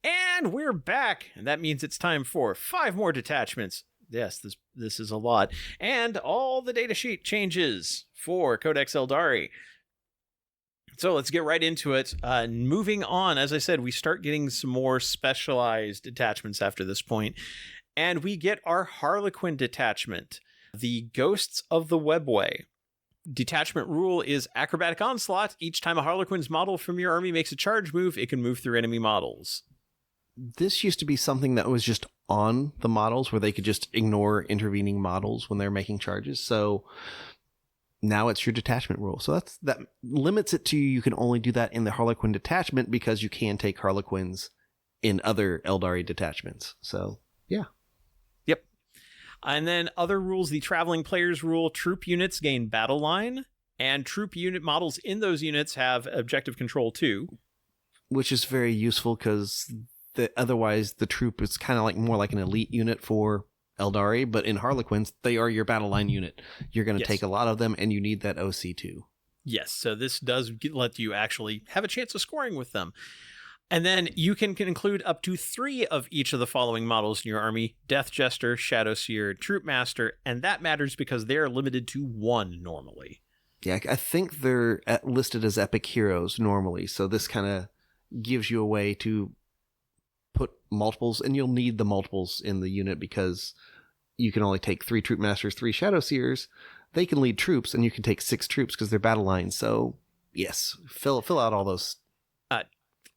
And we're back, and that means it's time for 5 more detachments. Yes, this is a lot. And all the datasheet changes for Codex Aeldari. So let's get right into it. Moving on, as I said, we start getting some more specialized detachments after this point, and we get our Harlequin detachment, the Ghosts of the Webway. Detachment rule is Acrobatic Onslaught. Each time a Harlequin's model from your army makes a charge move, it can move through enemy models. This used to be something that was just on the models where they could just ignore intervening models when they're making charges. So now it's your detachment rule. So that limits it to you can only do that in the Harlequin detachment because you can take Harlequins in other Aeldari detachments. So, yeah. Yep. And then other rules, the Traveling Players rule, troop units gain battle line, and troop unit models in those units have objective control too. Which is very useful because otherwise the troop is kind of like more like an elite unit for Aeldari, but in Harlequins, they are your battle line unit. You're going to take a lot of them, and you need that OC too. Yes, so this does let you actually have a chance of scoring with them. And then you can include up to 3 of each of the following models in your army: Death Jester, Shadow Seer, Troop Master, and that matters because they are limited to 1 normally. Yeah, I think they're listed as epic heroes normally, so this kind of gives you a way to put multiples, and you'll need the multiples in the unit because you can only take 3 Troop Masters, 3 Shadow Seers. They can lead troops, and you can take 6 troops because they're battle lines. So, yes, fill out all those.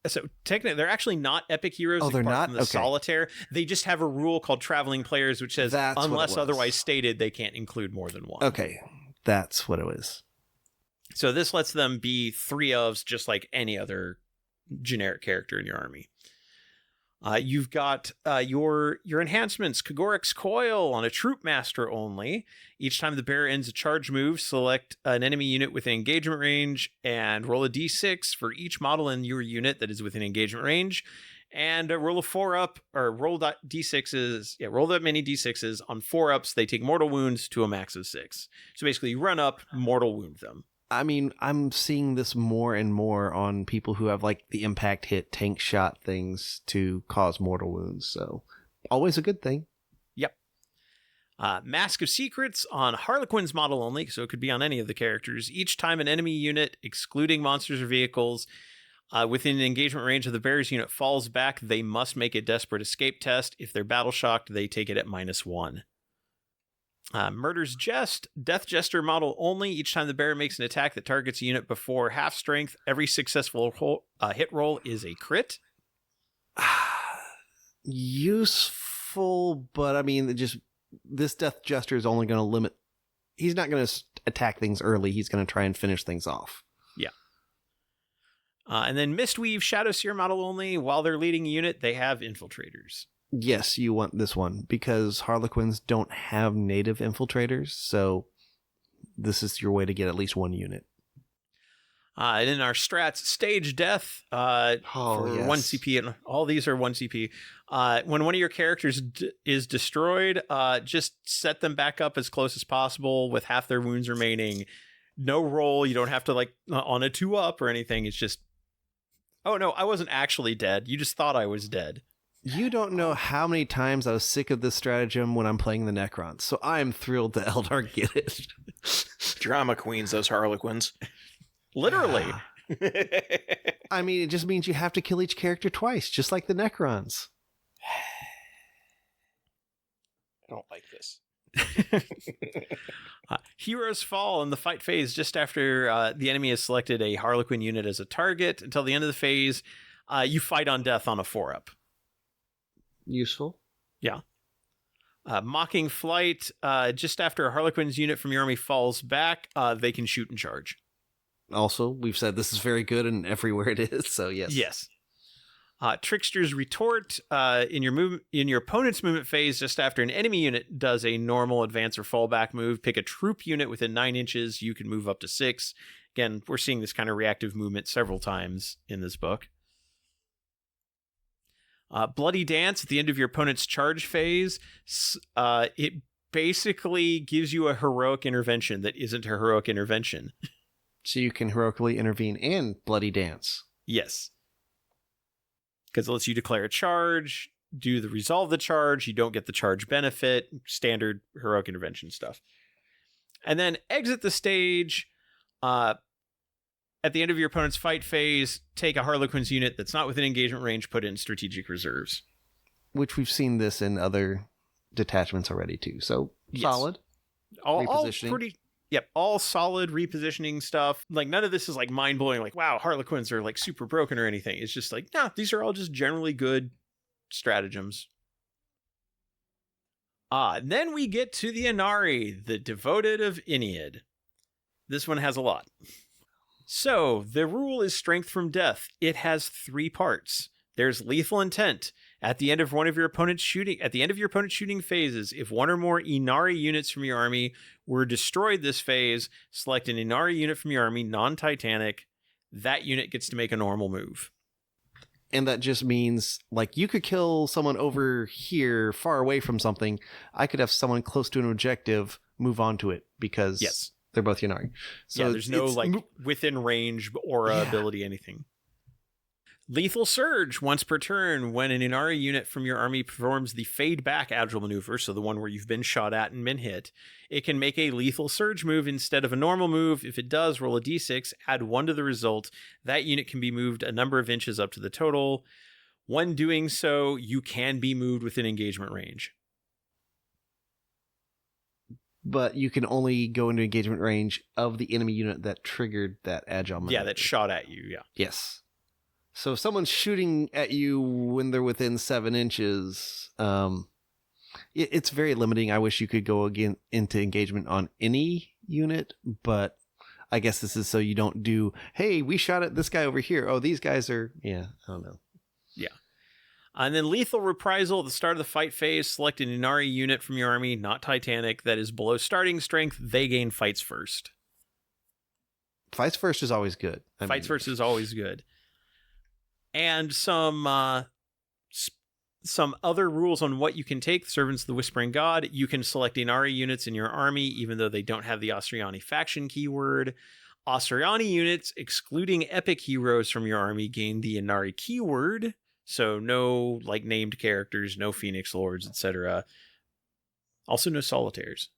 So technically, they're actually not epic heroes. Oh, they're not? From the Solitaire. They just have a rule called Traveling Players, which says unless otherwise stated, they can't include more than 1. Okay, that's what it was. So this lets them be 3 ofs, just like any other generic character in your army. You've got your enhancements, Kagorik's Coil on a Troop Master only. Each time the bearer ends a charge move, select an enemy unit within engagement range and roll a d6 for each model in your unit that is within engagement range. And roll a 4-up, or roll d6s. Yeah, roll that many d6s. On 4-ups, they take mortal wounds to a max of 6. So basically, you run up, mortal wound them. I mean, I'm seeing this more and more on people who have like the impact hit tank shot things to cause mortal wounds. So always a good thing. Yep. Mask of Secrets on Harlequin's model only, so it could be on any of the characters. Each time an enemy unit, excluding monsters or vehicles, within the engagement range of the bearer's unit falls back, they must make a desperate escape test. If they're battle shocked, they take it at -1. Murder's Jest, Death Jester model only. Each time the bearer makes an attack that targets a unit before half strength, every successful hit roll is a crit. Useful, but I mean, this Death Jester is only going to limit. He's not going to attack things early. He's going to try and finish things off. Yeah. And then Mistweave, Shadow Seer model only. While they're leading a unit, they have infiltrators. Yes, you want this one because Harlequins don't have native infiltrators, so this is your way to get at least 1 unit. And in our strats, Stage Death for 1 CP, and all these are 1 CP. When one of your characters is destroyed, just set them back up as close as possible with half their wounds remaining. No roll, you don't have to like on a 2-up or anything. It's just, oh no, I wasn't actually dead. You just thought I was dead. You don't know how many times I was sick of this stratagem when I'm playing the Necrons, so I am thrilled that Eldar get it. Drama queens, those Harlequins. Literally. I mean, it just means you have to kill each character twice, just like the Necrons. I don't like this. Heroes fall in the fight phase just after the enemy has selected a Harlequin unit as a target. Until the end of the phase, you fight on death on a 4-up. Useful. Yeah. Mocking Flight, just after a Harlequin's unit from your army falls back, they can shoot and charge. Also, we've said this is very good and everywhere it is, so yes. Yes. Trickster's Retort, in your opponent's movement phase, just after an enemy unit does a normal advance or fallback move, pick a troop unit within 9 inches, you can move up to 6. Again, we're seeing this kind of reactive movement several times in this book. Bloody Dance at the end of your opponent's charge phase. It basically gives you a heroic intervention that isn't a heroic intervention. So you can heroically intervene and Bloody Dance. Yes. because it lets you declare a charge, do the resolve the charge. You don't get the charge benefit, standard heroic intervention stuff. And then exit the stage. At the end of your opponent's fight phase, take a Harlequin's unit that's not within engagement range, put it in strategic reserves. Which we've seen this in other detachments already too. So solid. All Repositioning. pretty. Yep, all solid repositioning stuff. Like, none of this is like mind-blowing, like, wow, Harlequins are like super broken or anything. It's just like, nah, these are all just generally good stratagems. Then we get to the Aeldari, the devoted of Inead. This one has a lot. So, the rule is strength from death. It has 3 parts. There's lethal intent. At the end of your opponent's shooting phases, if one or more Aeldari units from your army were destroyed this phase, select an Aeldari unit from your army, non-Titanic. That unit gets to make a normal move. And that just means, like, you could kill someone over here, far away from something. I could have someone close to an objective move on to it because they're both Aeldari. So yeah, there's no, within range aura ability, anything. Lethal Surge, once per turn, when an Aeldari unit from your army performs the Fade Back Agile maneuver, so the one where you've been shot at and been hit, it can make a Lethal Surge move instead of a normal move. If it does, roll a d6, add 1 to the result. That unit can be moved a number of inches up to the total. When doing so, you can be moved within engagement range. But you can only go into engagement range of the enemy unit that triggered that Agile maneuver. Yeah, that shot at you, yeah. Yes. So if someone's shooting at you when they're within 7 inches, it's very limiting. I wish you could go again into engagement on any unit, but I guess this is so you don't do, hey, we shot at this guy over here. Oh, these guys are, I don't know. Yeah. And then Lethal Reprisal at the start of the fight phase, select an Aeldari unit from your army, not Titanic, that is below starting strength. They gain fights first. Fights first is always good. Fights first is always good. And some other rules on what you can take. Servants of the Whispering God. You can select Aeldari units in your army, even though they don't have the Asuryani faction keyword. Asuryani units, excluding epic heroes from your army, gain the Aeldari keyword. So no named characters, no Phoenix Lords, etc. Also no Solitaires.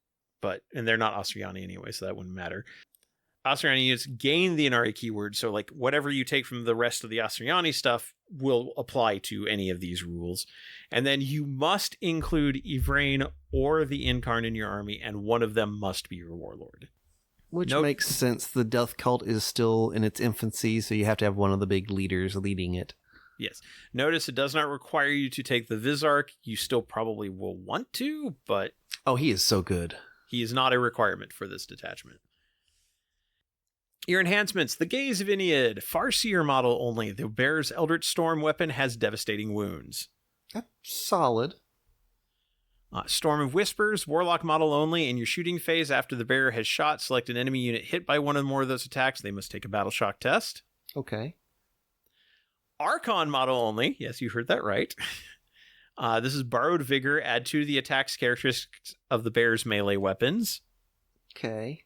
And they're not Asuryani anyway, so that wouldn't matter. Asuryani units gain the Aeldari keyword, so whatever you take from the rest of the Asuryani stuff will apply to any of these rules. And then you must include Yvraine or the Incarn in your army, and one of them must be your warlord. Which makes sense. The Death Cult is still in its infancy, so you have to have one of the big leaders leading it. Yes. Notice it does not require you to take the Vizarch. You still probably will want to, but... Oh, he is so good. He is not a requirement for this detachment. Your enhancements. The Gaze of Inead. Farseer model only. The Bear's Eldritch Storm weapon has devastating wounds. That's solid. Storm of Whispers. Warlock model only. In your shooting phase, after the bearer has shot, select an enemy unit hit by one or more of those attacks. They must take a battle shock test. Okay. Archon model only. Yes, you heard that right. This is Borrowed Vigor. Add 2 to the attack's characteristics of the bear's melee weapons. Okay.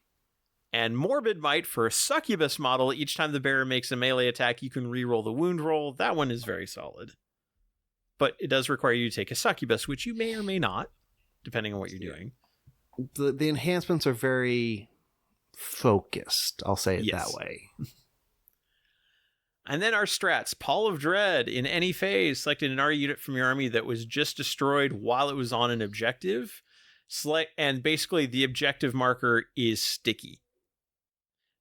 And Morbid Might for a Succubus model. Each time the bearer makes a melee attack, you can reroll the wound roll. That one is very solid. But it does require you to take a Succubus, which you may or may not, depending on what you're doing. The enhancements are very focused. I'll say it that way. And then our strats. Pall of Dread. In any phase, select an Aeldari unit from your army that was just destroyed while it was on an objective. And basically, the objective marker is sticky.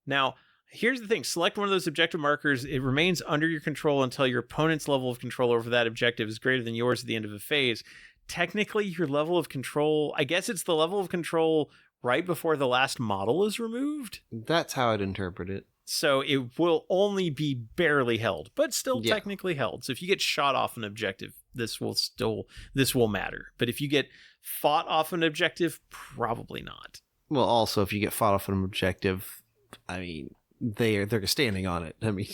Now, here's the thing. Select one of those objective markers. It remains under your control until your opponent's level of control over that objective is greater than yours at the end of a phase. Technically, your level of control, I guess it's the level of control right before the last model is removed. That's how I'd interpret it. So it will only be barely held, but still technically held. So if you get shot off an objective, this will matter. But if you get fought off an objective, probably not. Well, also, if you get fought off an objective, I mean, they're standing on it. I mean,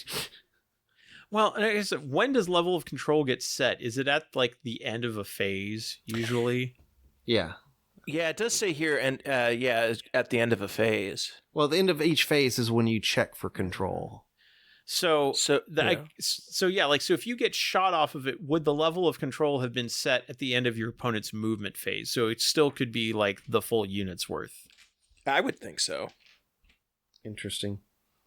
well, I guess, when does level of control get set? Is it at the end of a phase usually? Yeah. Yeah, it does say here, and it's at the end of a phase. Well, the end of each phase is when you check for control. So So so if you get shot off of it, would the level of control have been set at the end of your opponent's movement phase? So it still could be like the full unit's worth. I would think so. Interesting.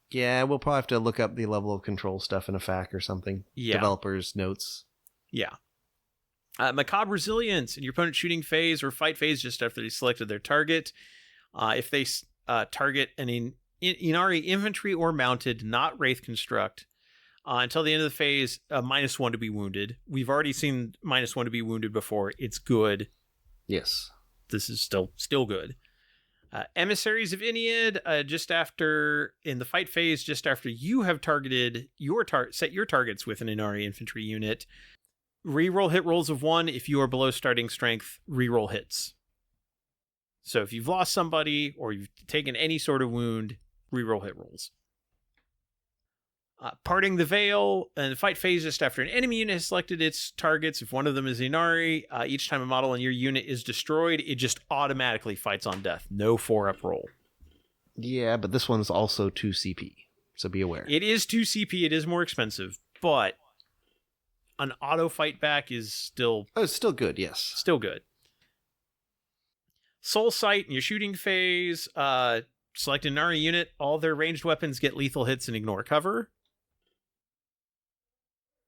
Yeah, we'll probably have to look up the level of control stuff in a FAQ or something. Yeah. Developers' notes. Yeah. Macabre Resilience in your opponent's shooting phase or fight phase just after they selected their target. If they target an Inari infantry or mounted, not Wraith Construct, until the end of the phase, -1 to be wounded. We've already seen -1 to be wounded before. It's good. Yes. This is still good. Emissaries of Inead, just after, in the fight phase, just after you have targeted set your targets with an Inari infantry unit, reroll hit rolls of 1. If you are below starting strength, reroll hits. So if you've lost somebody or you've taken any sort of wound, reroll hit rolls. Parting the Veil, and the fight phase just after an enemy unit has selected its targets. If one of them is Inari, each time a model in your unit is destroyed, it just automatically fights on death. No 4-up roll. Yeah, but this one's also 2 CP, so be aware. It is 2 CP, it is more expensive, but an auto fight back is still... Oh, it's still good, yes. Still good. Soul Sight in your shooting phase, select an Inari unit, all their ranged weapons get lethal hits and ignore cover.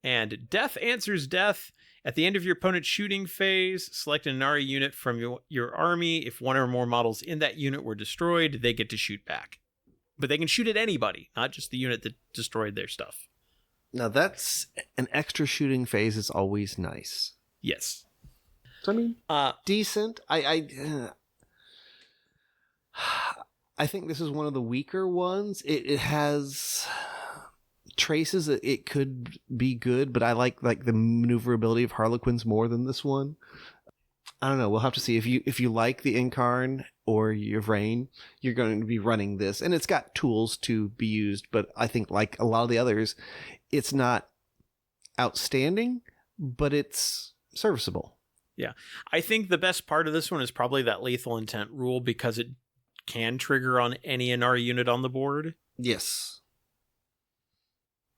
And Death Answers Death. At the end of your opponent's shooting phase, select an Inari unit from your army. If one or more models in that unit were destroyed, they get to shoot back. But they can shoot at anybody, not just the unit that destroyed their stuff. Now that's an extra shooting phase is always nice. Yes. So I mean, decent. I think this is one of the weaker ones. It has traces that it could be good, but I like the maneuverability of Harlequins more than this one. I don't know. We'll have to see. If you like the Incarn or your Vrain, you're going to be running this, and it's got tools to be used. But I think, like a lot of the others, it's not outstanding, but it's serviceable. Yeah, I think the best part of this one is probably that lethal intent rule, because it can trigger on any Inari unit on the board. Yes.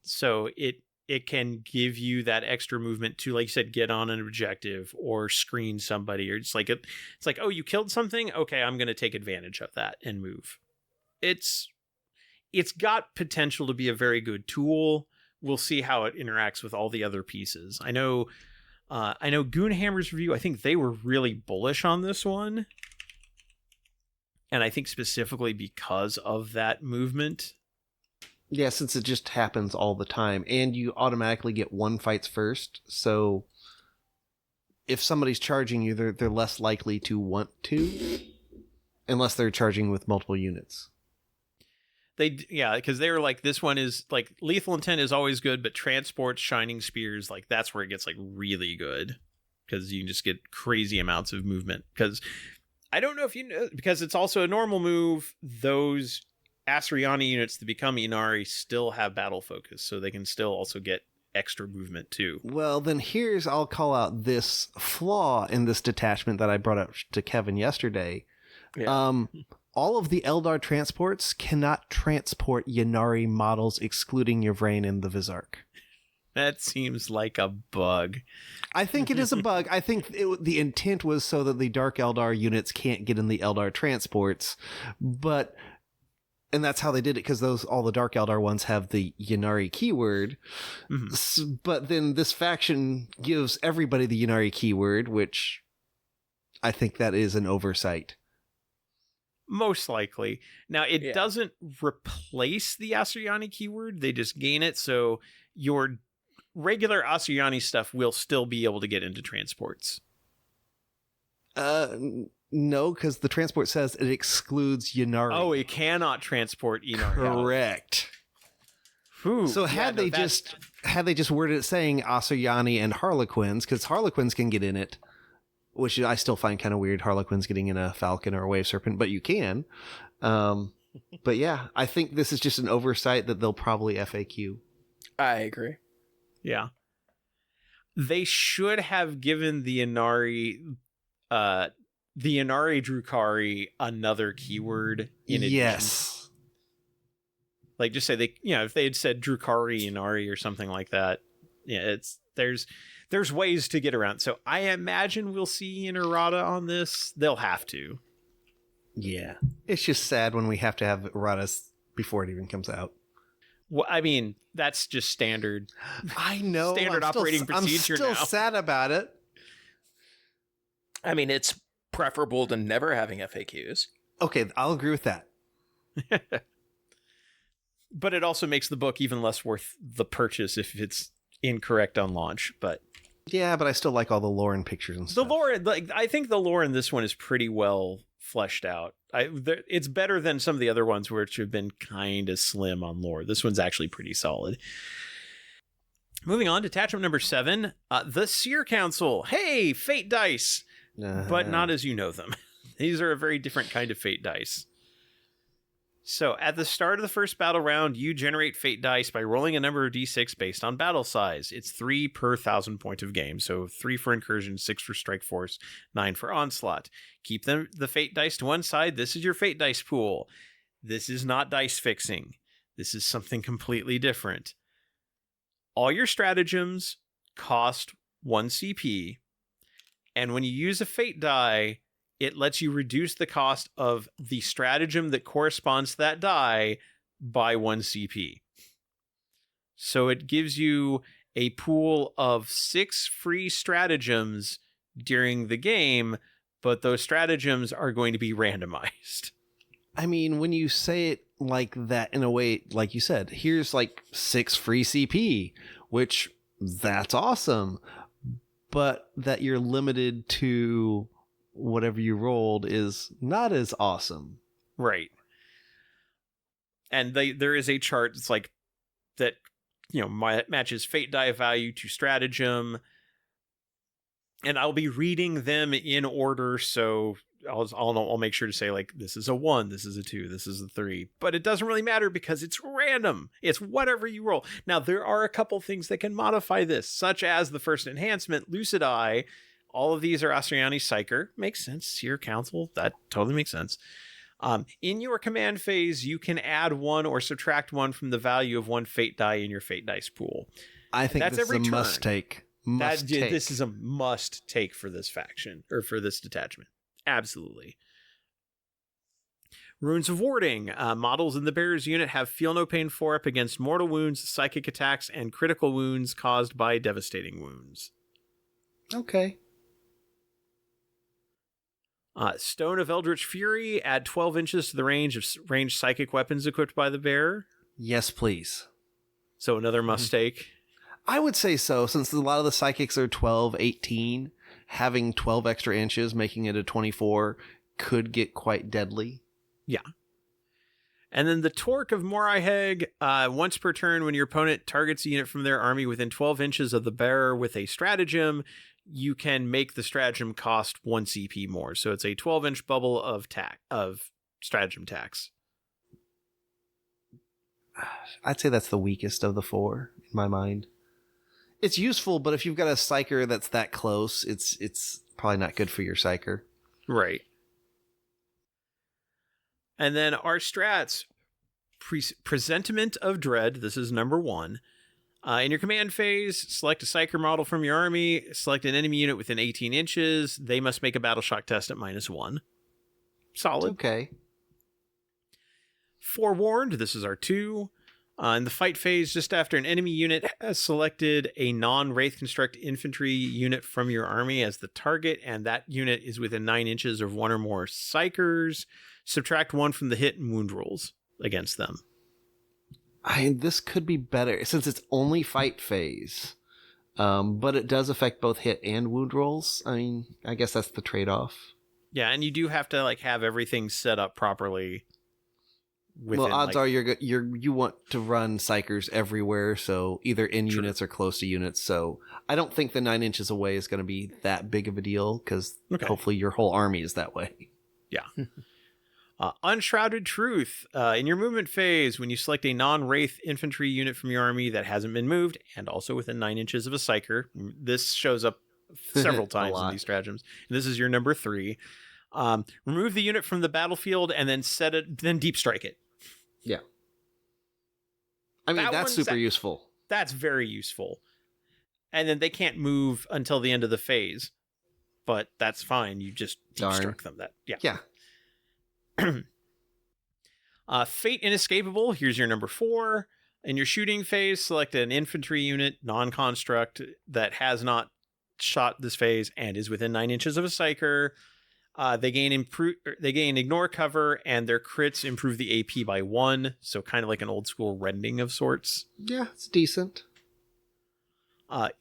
So it can give you that extra movement to, like you said, get on an objective or screen somebody, or it's like oh, you killed something, okay, I'm going to take advantage of that and move. It's got potential to be a very good tool. We'll see how it interacts with all the other pieces. I know Goonhammer's review, I think they were really bullish on this one, and I think specifically because of that movement. Yeah, since it just happens all the time, and you automatically get 1 fights first, so if somebody's charging you, they're less likely to want to, unless they're charging with multiple units. Because they were like, this one is like, lethal intent is always good, but transports, shining spears, like that's where it gets like really good, because you can just get crazy amounts of movement. Because I don't know if you know, because it's also a normal move, those Asuryani units that become Inari still have battle focus, so they can still also get extra movement too. Well, then I'll call out this flaw in this detachment that I brought up to Kevin yesterday. Yeah. All of the Eldar transports cannot transport Ynnari models, excluding your Vrain and the Vizark. That seems like a bug. I think it is a bug. I think the intent was so that the Dark Eldar units can't get in the Eldar transports, and that's how they did it, because all the Dark Eldar ones have the Ynnari keyword. Mm-hmm. But then this faction gives everybody the Ynnari keyword, which I think that is an oversight. Most likely. Now, it doesn't replace the Asuryani keyword. They just gain it, so your regular Asuryani stuff will still be able to get into transports. No, because the transport says it excludes Ynnari. Oh, it cannot transport Ynnari. Correct. Whew. So had they just worded it saying Asuryani and Harlequins, because Harlequins can get in it, which I still find kind of weird, Harlequins getting in a Falcon or a Wave Serpent, but you can. But yeah, I think this is just an oversight that they'll probably FAQ. I agree. Yeah. They should have given the Inari Drukhari another keyword in addition. Yes. Like just say they, if they had said Drukari and Ari or something like that, there's ways to get around. So I imagine we'll see an errata on this. They'll have to. Yeah. It's just sad when we have to have erratas before it even comes out. Well, I mean, that's just standard. I know. Standard operating procedure now. I'm still sad about it. I mean, it's preferable to never having FAQs. Okay, I'll agree with that. But it also makes the book even less worth the purchase if it's incorrect on launch. But yeah, but I still like all the lore and pictures and stuff. The lore, I think the lore in this one is pretty well fleshed out. It's better than some of the other ones which have been kind of slim on lore. This one's actually pretty solid. Moving on, detachment number 7, the Seer Council. Hey, fate dice, but not as you know them. These are a very different kind of fate dice. So at the start of the first battle round, you generate fate dice by rolling a number of d6 based on battle size. It's 3 per 1,000 point of game. So 3 for incursion, 6 for strike force, 9 for onslaught. Keep the fate dice to one side. This is your fate dice pool. This is not dice fixing. This is something completely different. All your stratagems cost 1 CP. And when you use a fate die, it lets you reduce the cost of the stratagem that corresponds to that die by 1 CP. So it gives you a pool of 6 free stratagems during the game, but those stratagems are going to be randomized. I mean, when you say it like that, in a way, like you said, here's like 6 free CP, which that's awesome. But that you're limited to whatever you rolled is not as awesome. Right. And there is a chart that's like that, matches fate die value to stratagem. And I'll be reading them in order, so I'll make sure to say, like, this is a 1, this is a 2, this is a 3. But it doesn't really matter because it's random. It's whatever you roll. Now, there are a couple things that can modify this, such as the first enhancement, Lucid Eye. All of these are Astriani Psyker. Makes sense. Seer Council. That totally makes sense. In your command phase, you can add 1 or subtract 1 from the value of 1 fate die in your fate dice pool. I think that's this is a turn. must take. This is a must take for this faction, or for this detachment. Absolutely. Runes of Warding. Models in the Bearer's unit have Feel No Pain 4 up against mortal wounds, psychic attacks, and critical wounds caused by devastating wounds. Okay. Stone of Eldritch Fury. Add 12 inches to the range of ranged psychic weapons equipped by the bearer. Yes, please. So another must take. I would say so, since a lot of the psychics are 12, 18. Having 12 extra inches, making it a 24, could get quite deadly. Yeah. And then the Torque of Moriheg. Once per turn, when your opponent targets a unit from their army within 12 inches of the bearer with a stratagem, you can make the stratagem cost 1 CP more. So it's a 12-inch bubble of stratagem tax. I'd say that's the weakest of the 4, in my mind. It's useful, but if you've got a psyker that's that close, it's probably not good for your psyker. Right. And then our strats, Presentiment of Dread. This is number 1. In your command phase, select a psyker model from your army, select an enemy unit within 18 inches. They must make a battle shock test at -1. Solid. Okay. Forewarned. This is our 2. In the fight phase, just after an enemy unit has selected a non-Wraith Construct infantry unit from your army as the target, and that unit is within 9 inches of 1 or more psychers, subtract 1 from the hit and wound rolls against them. This could be better, since it's only fight phase. But it does affect both hit and wound rolls. I mean, I guess that's the trade-off. Yeah, and you do have to have everything set up properly. Well, odds are you want to run psychers everywhere, so either in True. units or close to units. So I don't think the 9 inches away is going to be that big of a deal, because hopefully your whole army is that way. Yeah. Unshrouded Truth. In your movement phase, when you select a non-Wraith infantry unit from your army that hasn't been moved, and also within 9 inches of a psyker, this shows up several times in these stratagems. And this is your number 3. Remove the unit from the battlefield and then then deep strike it. Yeah. I mean, That that's one's super useful. That's very useful. And then they can't move until the end of the phase, but that's fine. You just destruct them. Yeah. Fate Inescapable. Here's your number 4. In your shooting phase, select an infantry unit, non-construct, that has not shot this phase and is within 9 inches of a psyker. They gain ignore cover, and their crits improve the AP by 1. So kind of like an old school rending of sorts. Yeah, it's decent.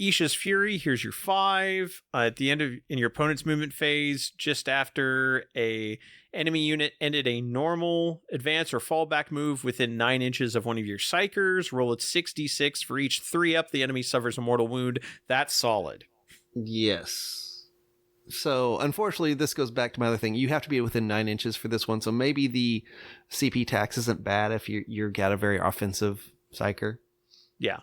Isha's Fury, here's your 5. At the end of in your opponent's movement phase, just after a enemy unit ended a normal advance or fallback move within 9 inches of one of your psychers, roll it 6d6 for each 3 up. The enemy suffers a mortal wound. That's solid. Yes. So, unfortunately, this goes back to my other thing. You have to be within 9 inches for this one, so maybe the CP tax isn't bad if you've got a very offensive psyker. Yeah.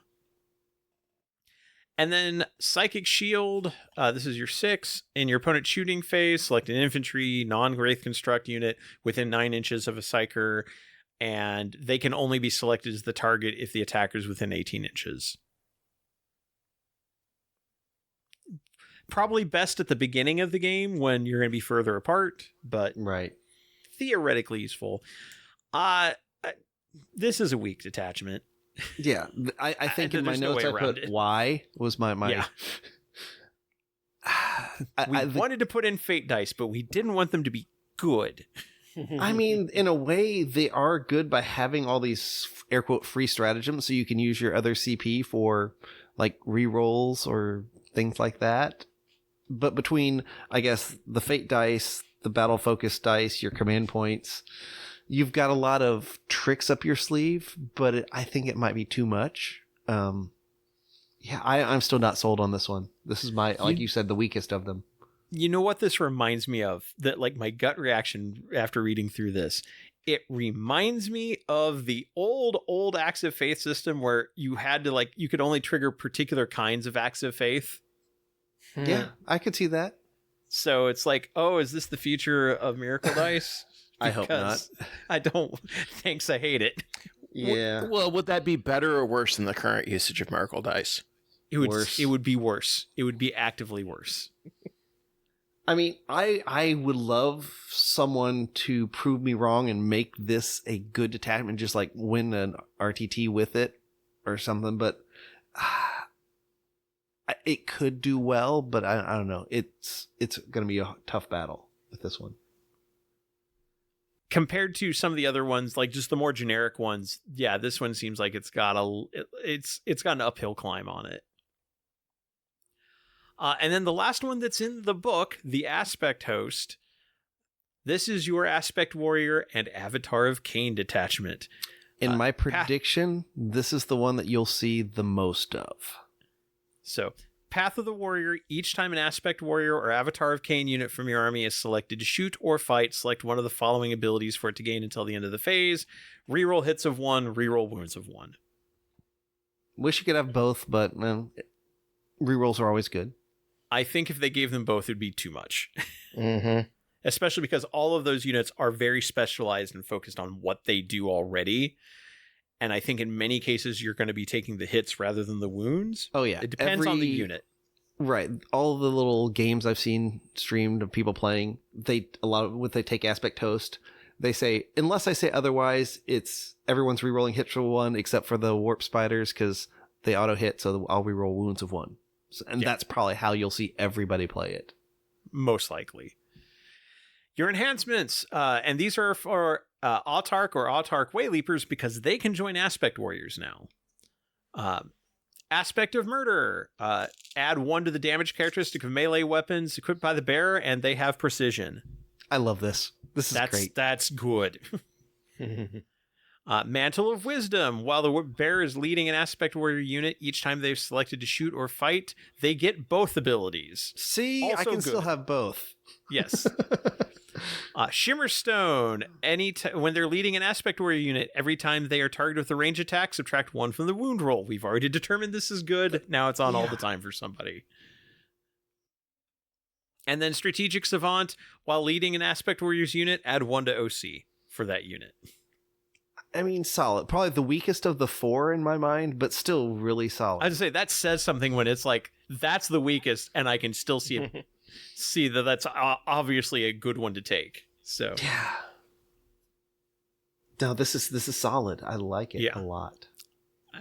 And then Psychic Shield, this is your 6. In your opponent's shooting phase, select an infantry, non-Wraith Construct unit within 9 inches of a Psyker, and they can only be selected as the target if the attacker is within 18 inches. Probably best at the beginning of the game when you're going to be further apart, but right, theoretically useful. This is a weak detachment. Yeah, I think in my notes I put why was my yeah. We wanted to put in fate dice, but we didn't want them to be good. I mean, in a way, they are good by having all these air quote free stratagems, so you can use your other CP for like rerolls or things like that. But between, I guess, the fate dice, the battle focus dice, your command points, you've got a lot of tricks up your sleeve, but I think it might be too much. I'm still not sold on this one. This is like you said, the weakest of them. You know what this reminds me of? That like my gut reaction after reading through this. It reminds me of the old Acts of Faith system where you had to you could only trigger particular kinds of Acts of Faith. Yeah, I could see that. So it's like, oh, is this the future of Miracle Dice? I hope not. I don't. Thanks, I hate it. Yeah. Well, would that be better or worse than the current usage of Miracle Dice? It would. Worse. It would be worse. It would be actively worse. I mean, I would love someone to prove me wrong and make this a good detachment, just like win an RTT with it or something. But it could do well, but I don't know. It's going to be a tough battle with this one. Compared to some of the other ones, like just the more generic ones, yeah, this one seems like it's got an uphill climb on it. And then the last one that's in the book, the Aspect Host. This is your Aspect Warrior and Avatar of Cain detachment. In my prediction, this is the one that you'll see the most of. So, Path of the Warrior. Each time an Aspect Warrior or Avatar of Cain unit from your army is selected to shoot or fight, select one of the following abilities for it to gain until the end of the phase. Reroll hits of 1, reroll wounds of 1. Wish you could have both, but rerolls are always good. I think if they gave them both, it would be too much. Mm-hmm. Especially because all of those units are very specialized and focused on what they do already. And I think in many cases, you're going to be taking the hits rather than the wounds. Oh, yeah. It depends on the unit. Right. All the little games I've seen streamed of people playing, they take Aspect Host, they say, unless I say otherwise, it's everyone's rerolling hits for 1 except for the Warp Spiders because they auto hit, so I'll reroll wounds of 1. And that's probably how you'll see everybody play it. Most likely. Your enhancements, and these are for Autarch or Autarch Wayleapers because they can join Aspect Warriors now. Aspect of Murder. Add 1 to the damage characteristic of melee weapons equipped by the bearer, and they have precision. I love this. This is great. That's good. Mantle of Wisdom. While the bearer is leading an Aspect Warrior unit, each time they've selected to shoot or fight, they get both abilities. See, also I can still have both. Yes. Shimmerstone. When they're leading an Aspect Warrior unit, every time they are targeted with a range attack, subtract 1 from the wound roll. We've already determined this is good. Now it's on all the time for somebody. And then Strategic Savant. While leading an Aspect Warriors unit, add 1 to OC for that unit. I mean, solid. Probably the weakest of the 4 in my mind, but still really solid. I'd say that says something when it's like, that's the weakest, and I can still see it, see that that's obviously a good one to take. So Yeah. No, this is solid. I like it a lot.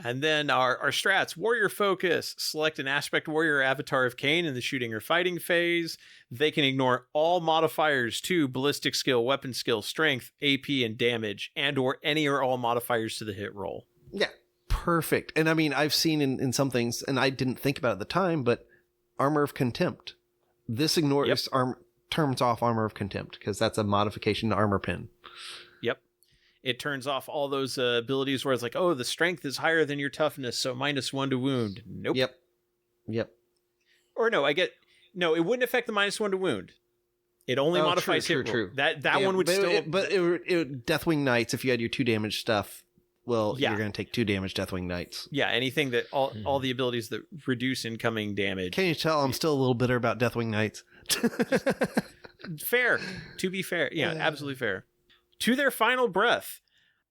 And then our strats, warrior focus, select an aspect warrior avatar of Cain in the shooting or fighting phase. They can ignore all modifiers to ballistic skill, weapon skill, strength, AP, and damage, and or any or all modifiers to the hit roll. Yeah, perfect. And I mean, I've seen in some things, and I didn't think about it at the time, but Armor of Contempt. This ignores turns off Armor of Contempt, because that's a modification to Armor Pin. Yep. It turns off all those abilities where it's like, oh, the strength is higher than your toughness, so -1 to wound. Nope. Yep. Or no, it wouldn't affect the -1 to wound. It only modifies hit roll. True. That one would still... Deathwing Knights, if you had your 2 damage stuff, well, you're going to take 2 damage Deathwing Knights. Yeah, anything that... All the abilities that reduce incoming damage. Can you tell I'm still a little bitter about Deathwing Knights? Fair. To be fair. Yeah, absolutely fair. To their final breath.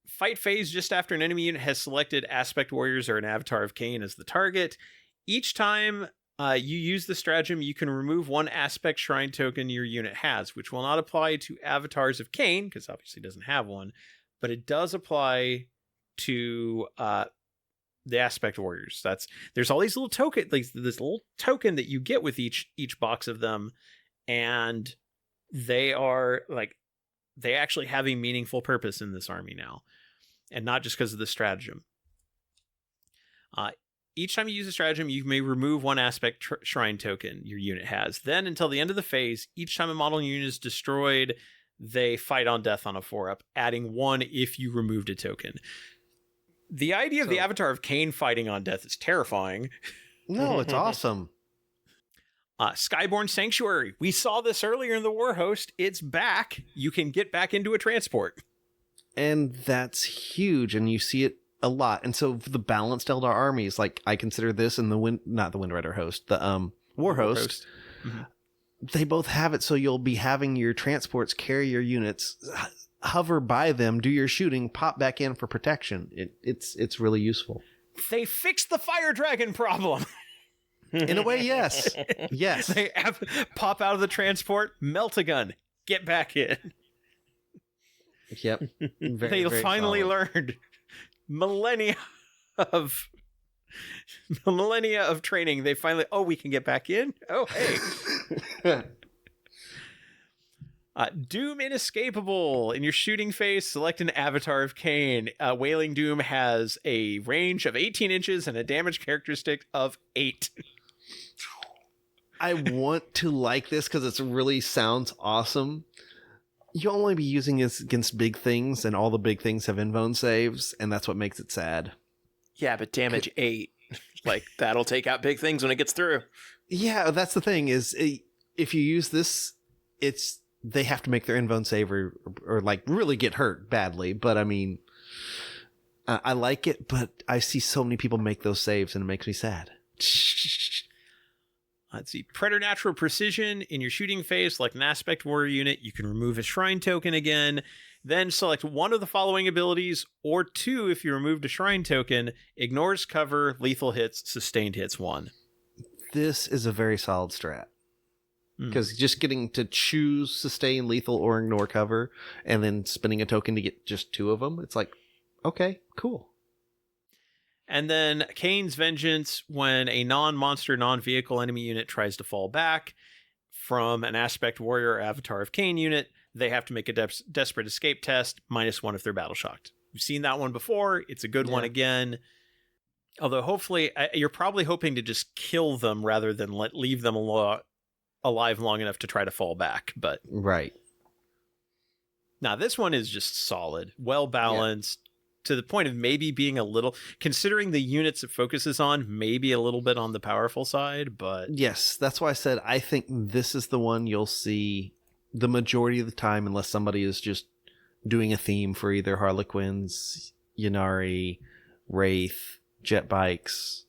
Fight phase just after an enemy unit has selected Aspect Warriors or an Avatar of Cain as the target. Each time you use the stratagem, you can remove 1 Aspect Shrine token your unit has, which will not apply to Avatars of Cain, because obviously it doesn't have one, but it does apply to the Aspect Warriors. There's all these little tokens, like this little token that you get with each box of them, and they are like... They actually have a meaningful purpose in this army now, and not just because of the stratagem. Each time you use a stratagem, you may remove 1 aspect shrine token your unit has. Then, until the end of the phase, each time a model unit is destroyed, they fight on death on a 4-up, adding 1 if you removed a token. The idea of the Avatar of Cain fighting on death is terrifying. No, it's awesome. Skyborn Sanctuary. We saw this earlier in the War Host. It's back. You can get back into a transport. And that's huge, and you see it a lot. And so for the balanced Eldar armies, like I consider this and not the Wind Rider host, the War Host. Mm-hmm. They both have it, so you'll be having your transports carry your units, hover by them, do your shooting, pop back in for protection. It's really useful. They fixed the Fire Dragon problem. In a way, yes. Yes. They pop out of the transport, melt a gun, get back in. Yep. They finally learned millennia of training. They finally, we can get back in? Oh, hey. Doom Inescapable. In your shooting phase, select an Avatar of Cain. Wailing Doom has a range of 18 inches and a damage characteristic of 8. I want to like this because it really sounds awesome. You'll only be using this against big things, and all the big things have invuln saves, and that's what makes it sad. Yeah, but damage 8. Like, that'll take out big things when it gets through. Yeah, that's the thing, is if you use this, they have to make their invuln save or like really get hurt badly. But I mean, I like it, but I see so many people make those saves, and it makes me sad. Let's see. Preternatural Precision. In your shooting phase, select an Aspect Warrior unit. You can remove a Shrine token again. Then select 1 of the following abilities, or 2 if you removed a Shrine token. Ignores cover, lethal hits, sustained hits 1. This is a very solid strat. Because just getting to choose sustain, lethal, or ignore cover, and then spending a token to get just 2 of them, it's like, okay, cool. And then Cain's Vengeance. When a non-monster, non-vehicle enemy unit tries to fall back from an Aspect Warrior or Avatar of Cain unit, they have to make a desperate escape test, -1 if they're battle shocked. We've seen that one before. It's a good one again. Although hopefully, you're probably hoping to just kill them rather than leave them alive long enough to try to fall back. But right. Now, this one is just solid, well balanced. To the point of maybe being a little, considering the units it focuses on, maybe a little bit on the powerful side, but... Yes, that's why I said I think this is the one you'll see the majority of the time, unless somebody is just doing a theme for either Harlequins, Ynnari, Wraith, Jet Bikes.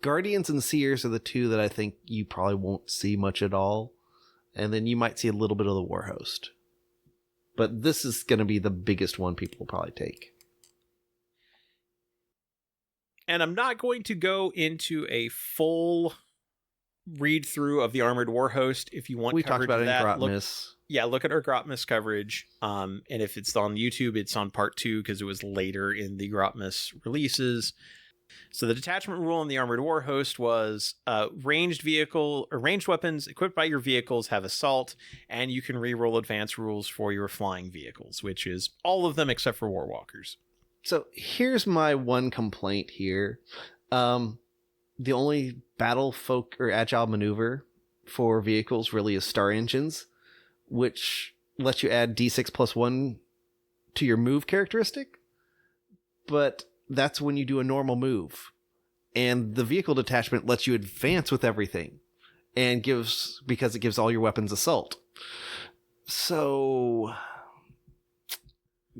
Guardians and Seers are the 2 that I think you probably won't see much at all, and then you might see a little bit of the War Host. But this is going to be the biggest one people will probably take. And I'm not going to go into a full read through of the Armored Warhost. If you want We talked coverage about of it in that, Grotmiss. look at our Grotmiss coverage. And if it's on YouTube, it's on part 2 because it was later in the Grotmiss releases. So the detachment rule in the Armored Warhost was ranged weapons equipped by your vehicles have assault, and you can reroll advanced rules for your flying vehicles, which is all of them except for Warwalkers. So here's my one complaint here. The only battle folk or agile maneuver for vehicles really is star engines, which lets you add d6 plus 1 to your move characteristic. But that's when you do a normal move. And the vehicle detachment lets you advance with everything and because it gives all your weapons assault. So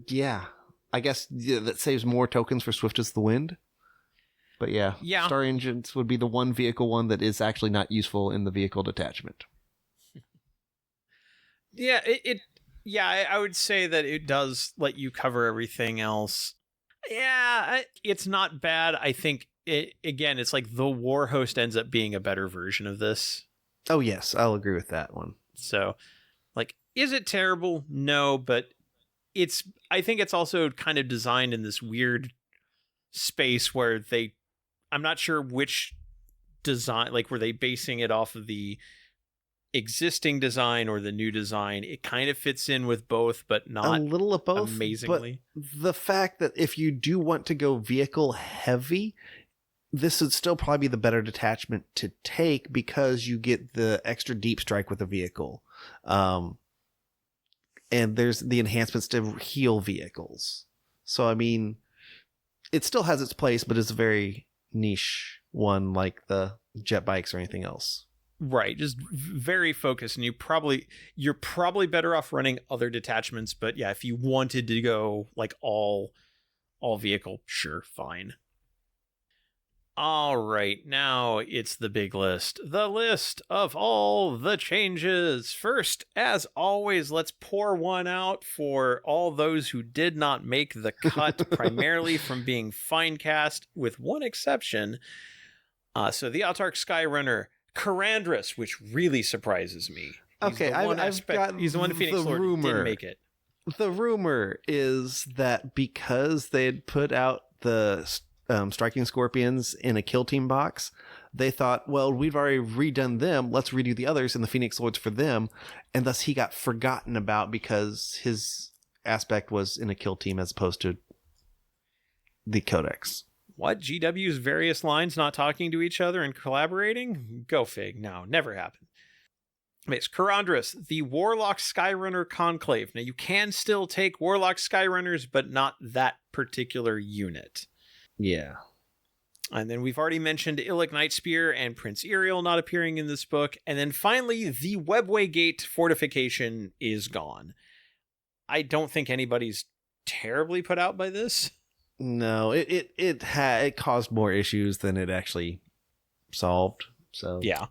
yeah, I guess that saves more tokens for Swift as the Wind. But yeah, Star Engines would be the one vehicle one that is actually not useful in the vehicle detachment. Yeah, I would say that it does let you cover everything else. Yeah, it's not bad. I think, it's like the Warhost ends up being a better version of this. Oh, yes, I'll agree with that one. So, like, is it terrible? No, but I think it's also kind of designed in this weird space where I'm not sure which design, like, were they basing it off of the existing design or the new design? It kind of fits in with both, but not a little of both. Amazingly, but the fact that if you do want to go vehicle heavy, this would still probably be the better detachment to take because you get the extra deep strike with the vehicle, and there's the enhancements to heal vehicles. So I mean, it still has its place, but it's a very niche one, like the jet bikes or anything else. Right, just very focused, and you're probably better off running other detachments. But yeah, if you wanted to go like all vehicle, sure, fine. All right, now it's the big list. The list of all the changes. First, as always, let's pour one out for all those who did not make the cut, primarily from being Finecast, with one exception. So the Autarch Skyrunner, Karandras, which really surprises me. He's the one Phoenix Lord who didn't make it. The rumor is that because they had put out the Striking Scorpions in a Kill Team box, they thought, well, we've already redone them, let's redo the others and the Phoenix Lords for them, and thus he got forgotten about because his aspect was in a Kill Team as opposed to the Codex. What? GW's various lines not talking to each other and collaborating? Go fig. No, never happened. It's Karandras, the Warlock Skyrunner Conclave. Now, you can still take Warlock Skyrunners, but not that particular unit. Yeah. And then we've already mentioned Illic Nightspear and Prince Iriel not appearing in this book. And then finally, the Webway Gate fortification is gone. I don't think anybody's terribly put out by this. No, it caused more issues than it actually solved. So yeah,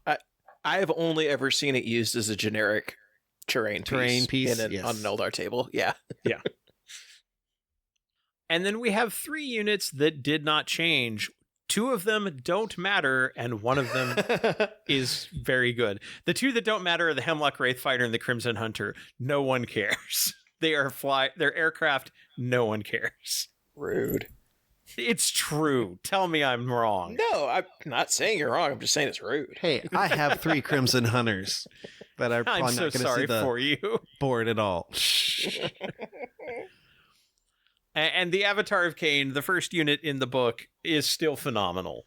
I have only ever seen it used as a generic terrain piece on an Eldar table. Yeah. Yeah. And then we have 3 units that did not change. 2 of them don't matter, and 1 of them is very good. The 2 that don't matter are the Hemlock Wraithfighter and the Crimson Hunter. No one cares. They're aircraft. No one cares. Rude. It's true. Tell me I'm wrong. No, I'm not saying you're wrong. I'm just saying it's rude. Hey, I have 3 Crimson Hunters that are probably I'm not so going to see the for you. board at all. And the Avatar of Cain, the first unit in the book, is still phenomenal.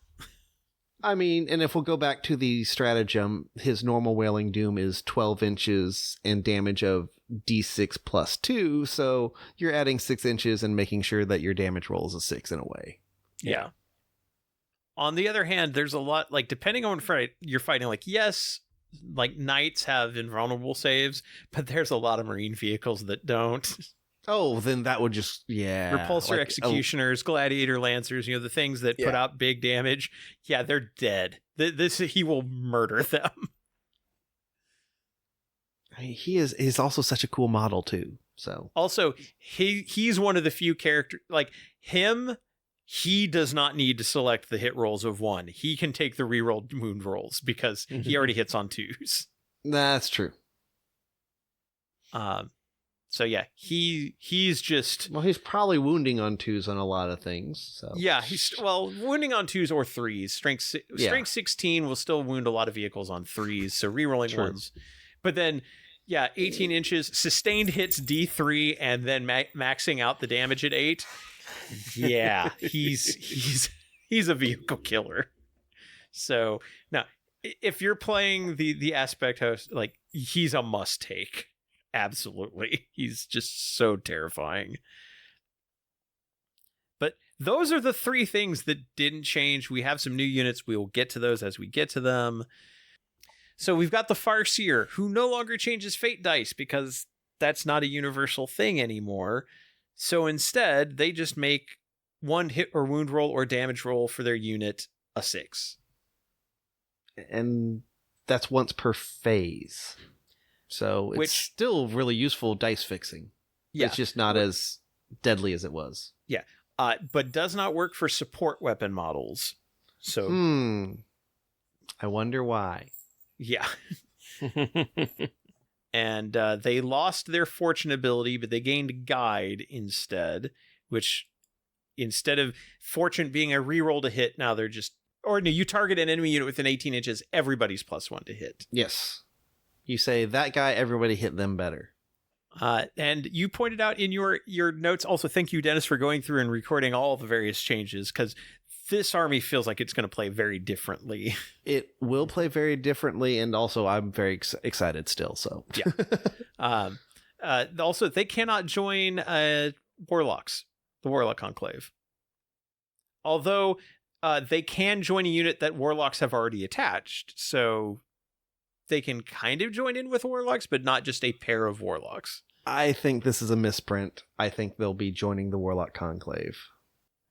I mean, and if we'll go back to the stratagem, his normal Wailing Doom is 12 inches and damage of d6 plus 2, so you're adding 6 inches and making sure that your damage roll is a 6 in a way. Yeah. On the other hand, there's a lot, like, depending on what you're fighting, like, yes, like, knights have invulnerable saves, but there's a lot of marine vehicles that don't. Oh, then that would just, yeah. Repulsor Executioners, Gladiator Lancers, the things that put out big damage. Yeah, they're dead. He will murder them. He's also such a cool model too. So also he's one of the few characters like him. He does not need to select the hit rolls of 1. He can take the rerolled wound rolls because he already hits on 2s. That's true. So yeah, he's just he's probably wounding on 2s on a lot of things. So yeah, he's wounding on 2s or 3s. Strength 16 will still wound a lot of vehicles on 3s. So rerolling 1s, but then 18 inches sustained hits D3 and then maxing out the damage at 8. Yeah, he's a vehicle killer. So now, if you're playing the aspect host, like he's a must take. Absolutely, he's just so terrifying. But those are the 3 things that didn't change. We have some new units. We will get to those as we get to them. So we've got the Farseer, who no longer changes fate dice because that's not a universal thing anymore. So instead, they just make 1 hit or wound roll or damage roll for their unit a 6. And that's once per phase. So it's still really useful dice fixing. Yeah. It's just not as deadly as it was. Yeah. But does not work for support weapon models. So I wonder why. Yeah. And they lost their fortune ability, but they gained guide instead, which instead of fortune being a reroll to hit, now they're just, or no, you target an enemy unit within 18 inches, everybody's +1 to hit. Yes. You say that guy, everybody hit them better. And you pointed out in your notes, also thank you, Dennis, for going through and recording all the various changes, because this army feels like it's going to play very differently. It will play very differently, and also I'm very excited still. So yeah. Also, they cannot join Warlocks, the Warlock Conclave. Although they can join a unit that Warlocks have already attached, so they can kind of join in with Warlocks, but not just a pair of Warlocks. I think this is a misprint. I think they'll be joining the Warlock Conclave.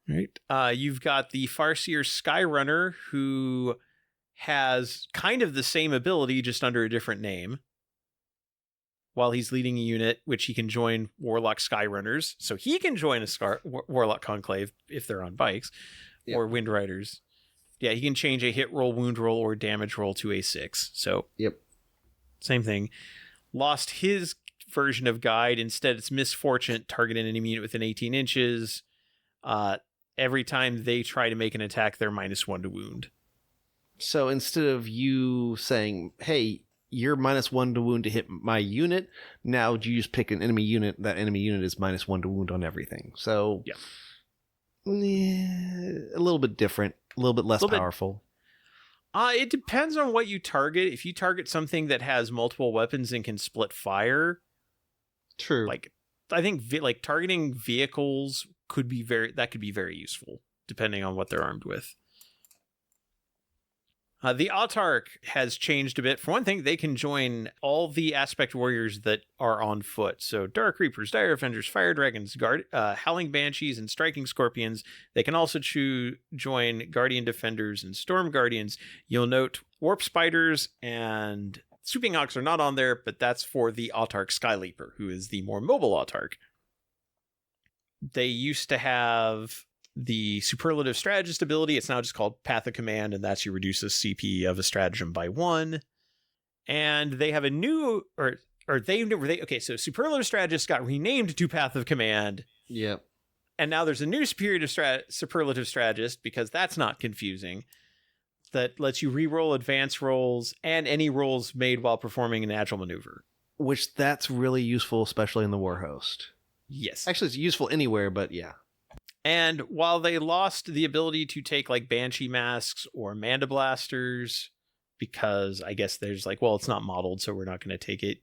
Right. You've got the Farseer Skyrunner, who has kind of the same ability, just under a different name, while he's leading a unit, which he can join Warlock Skyrunners. So he can join a Warlock Conclave if they're on bikes or Wind Riders. Yeah, he can change a hit roll, wound roll, or damage roll to a 6. So same thing. Lost his version of guide. Instead, it's misfortune, target an enemy unit within 18 inches. Every time they try to make an attack, they're -1 to wound. So instead of you saying, hey, you're -1 to wound to hit my unit, now you just pick an enemy unit. That enemy unit is -1 to wound on everything. So a little bit different, a little bit less powerful. It depends on what you target. If you target something that has multiple weapons and can split fire, true. Like I think targeting vehicles could be very useful depending on what they're armed with. The Autarch has changed a bit. For one thing, they can join all the aspect warriors that are on foot. So Dark Reapers, Dire Avengers, Fire Dragons, Howling Banshees, and Striking Scorpions. They can also join Guardian Defenders and Storm Guardians. You'll note Warp Spiders and Swooping Hawks are not on there, but that's for the Autarch Skyleaper, who is the more mobile Autarch. They used to have the Superlative Strategist ability. It's now just called Path of Command, and that's you reduce the CP of a stratagem by 1. And they have a new, so Superlative Strategist got renamed to Path of Command. Yep. And now there's a new Superlative Strategist, because that's not confusing, that lets you re-roll advance rolls and any rolls made while performing an agile maneuver. Which that's really useful, especially in the Warhost. Yes. Actually, it's useful anywhere, but yeah. And while they lost the ability to take like Banshee Masks or Mandablasters, because I guess there's it's not modeled, so we're not going to take it.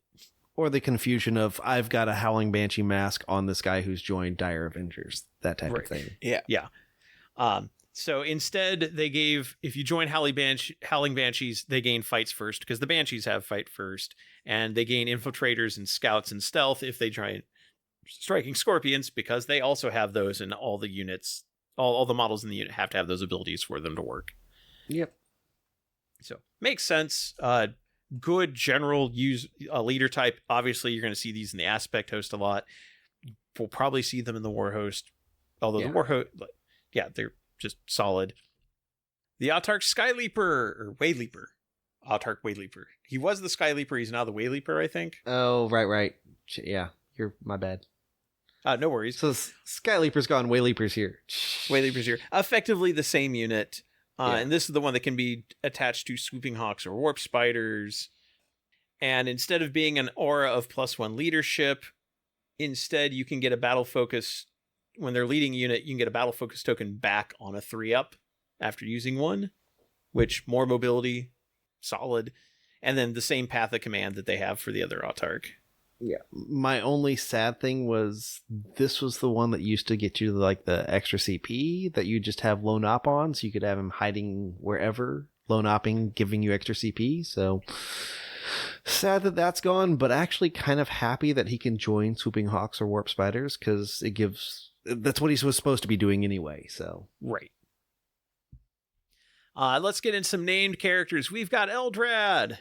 Or the confusion of, I've got a Howling Banshee Mask on this guy who's joined Dire Avengers, that type of thing. Yeah. Yeah. So instead, they gave, if you join Howling Banshees, they gain fights first, because the Banshees have fight first, and they gain infiltrators and scouts and stealth if they try Striking Scorpions, because they also have those in all the units. All the models in the unit have to have those abilities for them to work. Yep. So makes sense. good general use leader type. Obviously, you're going to see these in the aspect host a lot. We'll probably see them in the war host, although the war host, they're just solid. The Autarch Skyleaper, or Wayleaper. Autarch Wayleaper. He was the Skyleaper, he's now the Wayleaper, I think. Oh, right. Yeah, my bad. No worries. So Skyleaper's gone, Wayleaper's here. Wayleaper's here. Effectively the same unit. And this is the one that can be attached to Swooping Hawks or Warp Spiders. And instead of being an aura of +1 leadership, instead you can get a battle focus. When they're leading a unit, you can get a battle focus token back on a 3-up after using one, which more mobility, solid, and then the same path of command that they have for the other Autarch. Yeah. My only sad thing was this was the one that used to get you like the extra CP that you just have lone op on, so you could have him hiding wherever, lone opping, giving you extra CP. So sad that that's gone, but actually kind of happy that he can join Swooping Hawks or Warp Spiders, because that's what he was supposed to be doing anyway. So right. Let's get in some named characters. We've got Eldrad,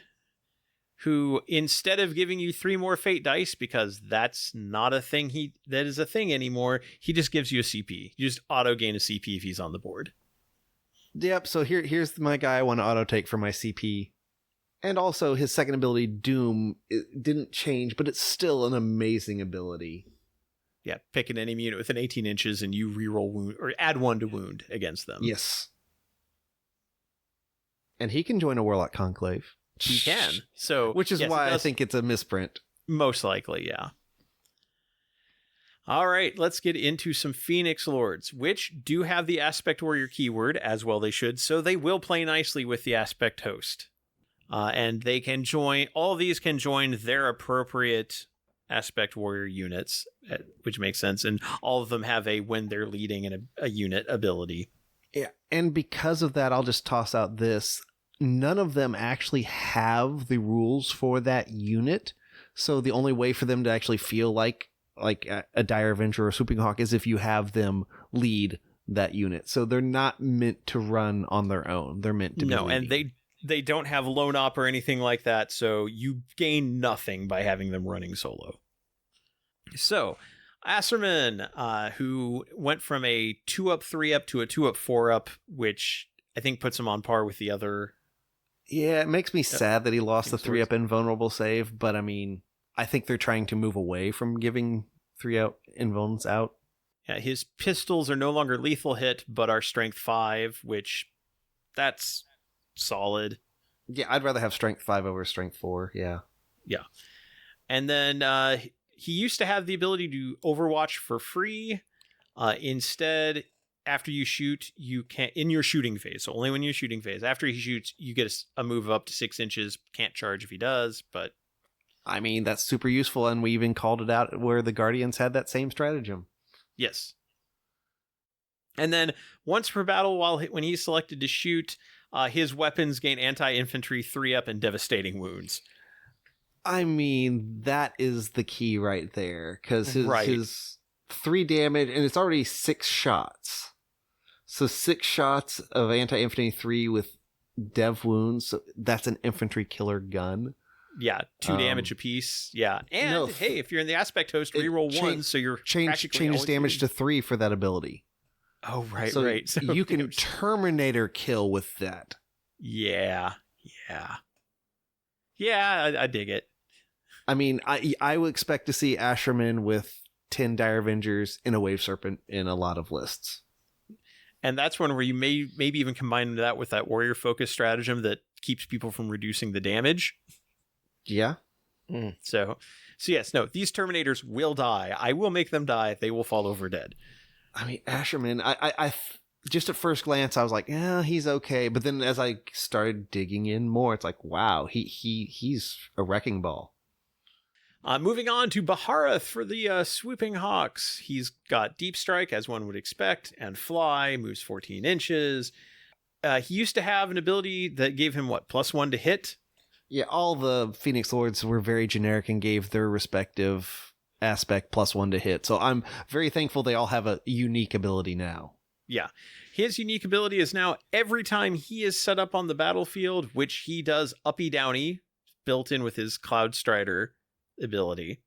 who instead of giving you 3 more fate dice, because that's not a thing that is a thing anymore, he just gives you a CP. You just auto gain a CP if he's on the board. Yep, so here's my guy I want to auto take for my CP. And also his second ability, Doom, it didn't change, but it's still an amazing ability. Yeah, pick an enemy unit within 18 inches and you reroll wound or add 1 to wound against them. Yes. And he can join a Warlock Conclave. He can. So, which is why I think it's a misprint. Most likely, yeah. All right, let's get into some Phoenix Lords, which do have the Aspect Warrior keyword, as well they should, so they will play nicely with the Aspect Host. And they can join, all of these can join their appropriate Aspect Warrior units, which makes sense, and all of them have a when they're leading in a unit ability. Yeah, and because of that, I'll just toss out this. None of them actually have the rules for that unit, so the only way for them to actually feel like a Dire Avenger or a Swooping Hawk is if you have them lead that unit. So they're not meant to run on their own. They're meant to be leading. And they don't have lone op or anything like that, so you gain nothing by having them running solo. So, Asserman, who went from a 2-up, 3-up to a 2-up, 4-up, which I think puts him on par with the other. Yeah, it makes me sad that he lost the 3-up invulnerable save, but I mean, I think they're trying to move away from giving 3-up invulns out. Yeah, his pistols are no longer lethal hit, but are strength 5, which that's solid. Yeah, I'd rather have strength 5 over strength 4, yeah. Yeah. And then he used to have the ability to overwatch for free. Instead, after you shoot, you can in your shooting phase. So only when you're shooting phase. After he shoots, you get a move up to 6 inches. Can't charge if he does, but I mean, that's super useful, and we even called it out where the Guardians had that same stratagem. Yes. And then once per battle, when he's selected to shoot, his weapons gain anti-infantry 3-up and devastating wounds. I mean, that is the key right there, because his 3 damage, and it's already 6 shots. So 6 shots of anti-infantry 3 with dev wounds, so that's an infantry killer gun. Yeah, 2 damage apiece. Yeah, and hey, if you're in the aspect host, reroll 1, so you're changes damage to 3 for that ability. Oh, right, so right. So you can Terminator kill with that. Yeah. I dig it. I mean, I would expect to see Asherman with 10 Dire Avengers in a Wave Serpent in a lot of lists. And that's one where you maybe even combine that with that warrior focus stratagem that keeps people from reducing the damage. Yeah. So yes, no, these Terminators will die. I will make them die. They will fall over dead. I mean, Asherman, I just at first glance, I was like, yeah, he's okay. But then as I started digging in more, it's like, wow, he's a wrecking ball. Moving on to Baharath for the Swooping Hawks. He's got Deep Strike, as one would expect, and Fly, moves 14 inches. He used to have an ability that gave him, +1 to hit? Yeah, all the Phoenix Lords were very generic and gave their respective aspect +1 to hit. So I'm very thankful they all have a unique ability now. Yeah. His unique ability is now every time he is set up on the battlefield, which he does uppy downy, built in with his Cloud Strider ability.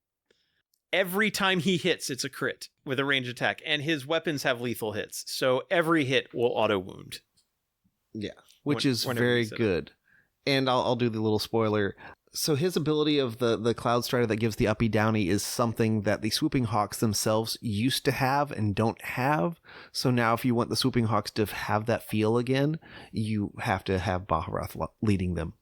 Every time he hits, it's a crit with a ranged attack, and his weapons have lethal hits. So every hit will auto wound. Yeah, which is very good. And I'll do the little spoiler. So his ability of the Cloud Strider that gives the uppy downy is something that the Swooping Hawks themselves used to have and don't have. So now if you want the Swooping Hawks to have that feel again, you have to have Baharroth leading them.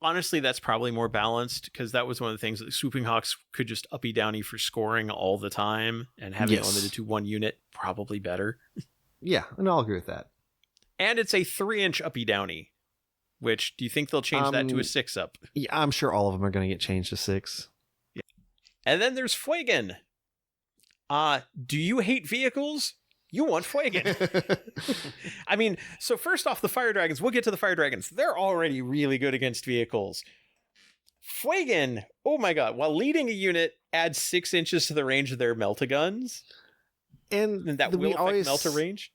Honestly, that's probably more balanced, because that was one of the things that the Swooping Hawks could just uppy downy for scoring all the time, and having it limited to one unit, probably better. Yeah, and I'll agree with that. And it's a 3-inch uppy downy, which, do you think they'll change that to a 6-up? Yeah, I'm sure all of them are going to get changed to 6. Yeah. And then there's Fuegan. Do you hate vehicles? You want Fuegan. I mean, so first off, the Fire Dragons, we'll get to the Fire Dragons. They're already really good against vehicles. Fuegan, oh my god, while leading a unit, adds 6 inches to the range of their Melta-Guns. And that will affect Melta range.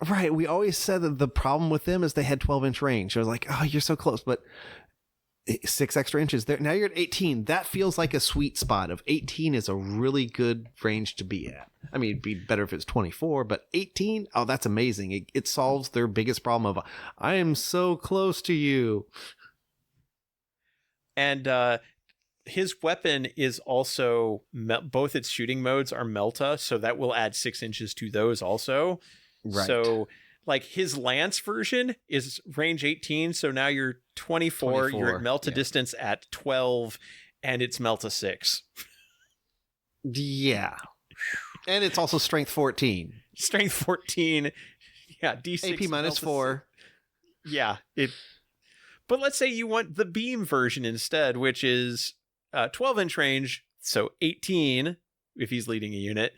Right, we always said that the problem with them is they had 12-inch range. I was like, oh, you're so close, but 6 extra inches there. Now you're at 18. That feels like a sweet spot of 18 is a really good range to be at. I mean, it'd be better if it's 24, but 18, oh, that's amazing. It solves their biggest problem of, I am so close to you. And his weapon is also, both its shooting modes are Melta, so that will add 6 inches to those also. Right. So, like, his Lance version is range 18, so now you're 24 you're at Melta distance at 12, and it's Melta 6. Yeah. And it's also strength 14. Strength 14. Yeah, D6. AP minus 4. Yeah. But let's say you want the beam version instead, which is 12-inch range, so 18 if he's leading a unit.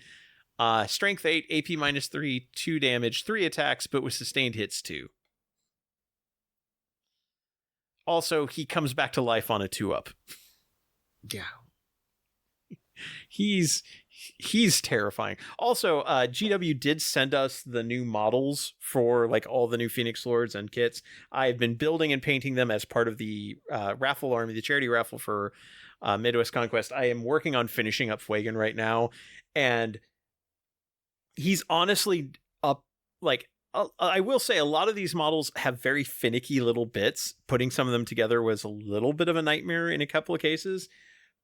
Strength 8, AP minus 3, 2 damage, 3 attacks, but with sustained hits 2. Also, he comes back to life on a 2-up. Yeah. He's terrifying. Also, GW did send us the new models for like all the new Phoenix Lords and kits. I've been building and painting them as part of the raffle army, the charity raffle for Midwest Conquest. I am working on finishing up Fuegan right now, and he's honestly up. Like, I will say a lot of these models have very finicky little bits. Putting some of them together was a little bit of a nightmare in a couple of cases.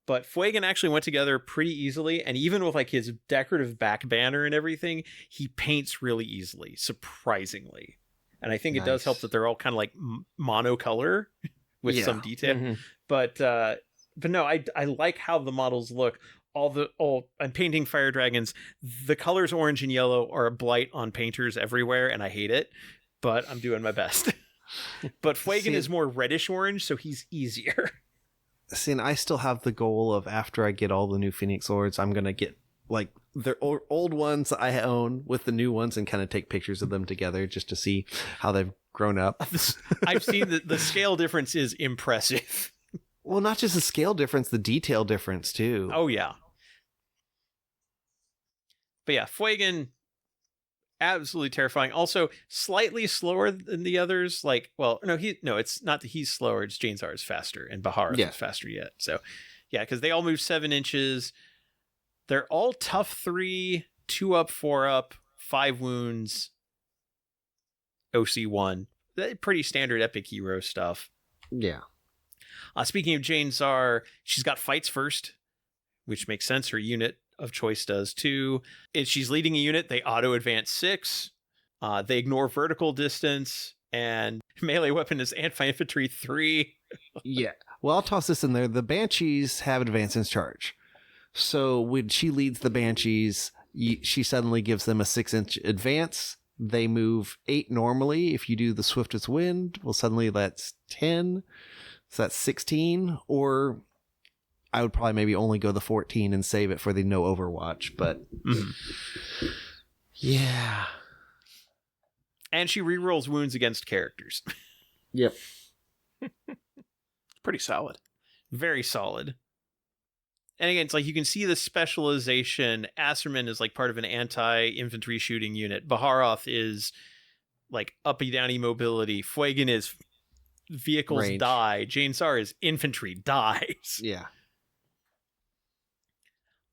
But Fuegan actually went together pretty easily, and even with like his decorative back banner and everything, he paints really easily, surprisingly. And I think it does help that they're all kind of like monocolor with some detail. Mm-hmm. But no, I like how the models look. I'm painting Fire Dragons. The colors orange and yellow are a blight on painters everywhere, and I hate it. But I'm doing my best. But Fuegan is more reddish orange, so he's easier. See, and I still have the goal of, after I get all the new Phoenix Lords, I'm going to get like the old ones I own with the new ones and kind of take pictures of them together just to see how they've grown up. I've seen the scale difference is impressive. Well, not just the scale difference, the detail difference too. Oh, yeah. But yeah, Fuegan, absolutely terrifying. Also, slightly slower than the others. Like, well, it's not that he's slower. It's Janezar is faster, and Baharroth is faster yet. So, yeah, because they all move 7 inches. They're all tough 3, 2-up, 4-up, 5 wounds, OC1. Pretty standard epic hero stuff. Yeah. Speaking of Janezar, she's got fights first, which makes sense. Her unit of choice does too. If she's leading a unit, they auto advance 6. They ignore vertical distance, and melee weapon is anti-infantry 3. Yeah. Well, I'll toss this in there. The Banshees have advance and charge. So when she leads the Banshees, she suddenly gives them a 6-inch advance. They move 8 normally. If you do the swiftest wind, well, suddenly that's 10. So that's 16. Or I would probably maybe only go the 14 and save it for the no Overwatch. But yeah. And she rerolls wounds against characters. Yep. Pretty solid. Very solid. And again, it's like you can see the specialization. Asserman is like part of an anti-infantry shooting unit. Baharroth is like uppy downy mobility. Fuegan is vehicles die. Jain-Sara's infantry dies. Yeah.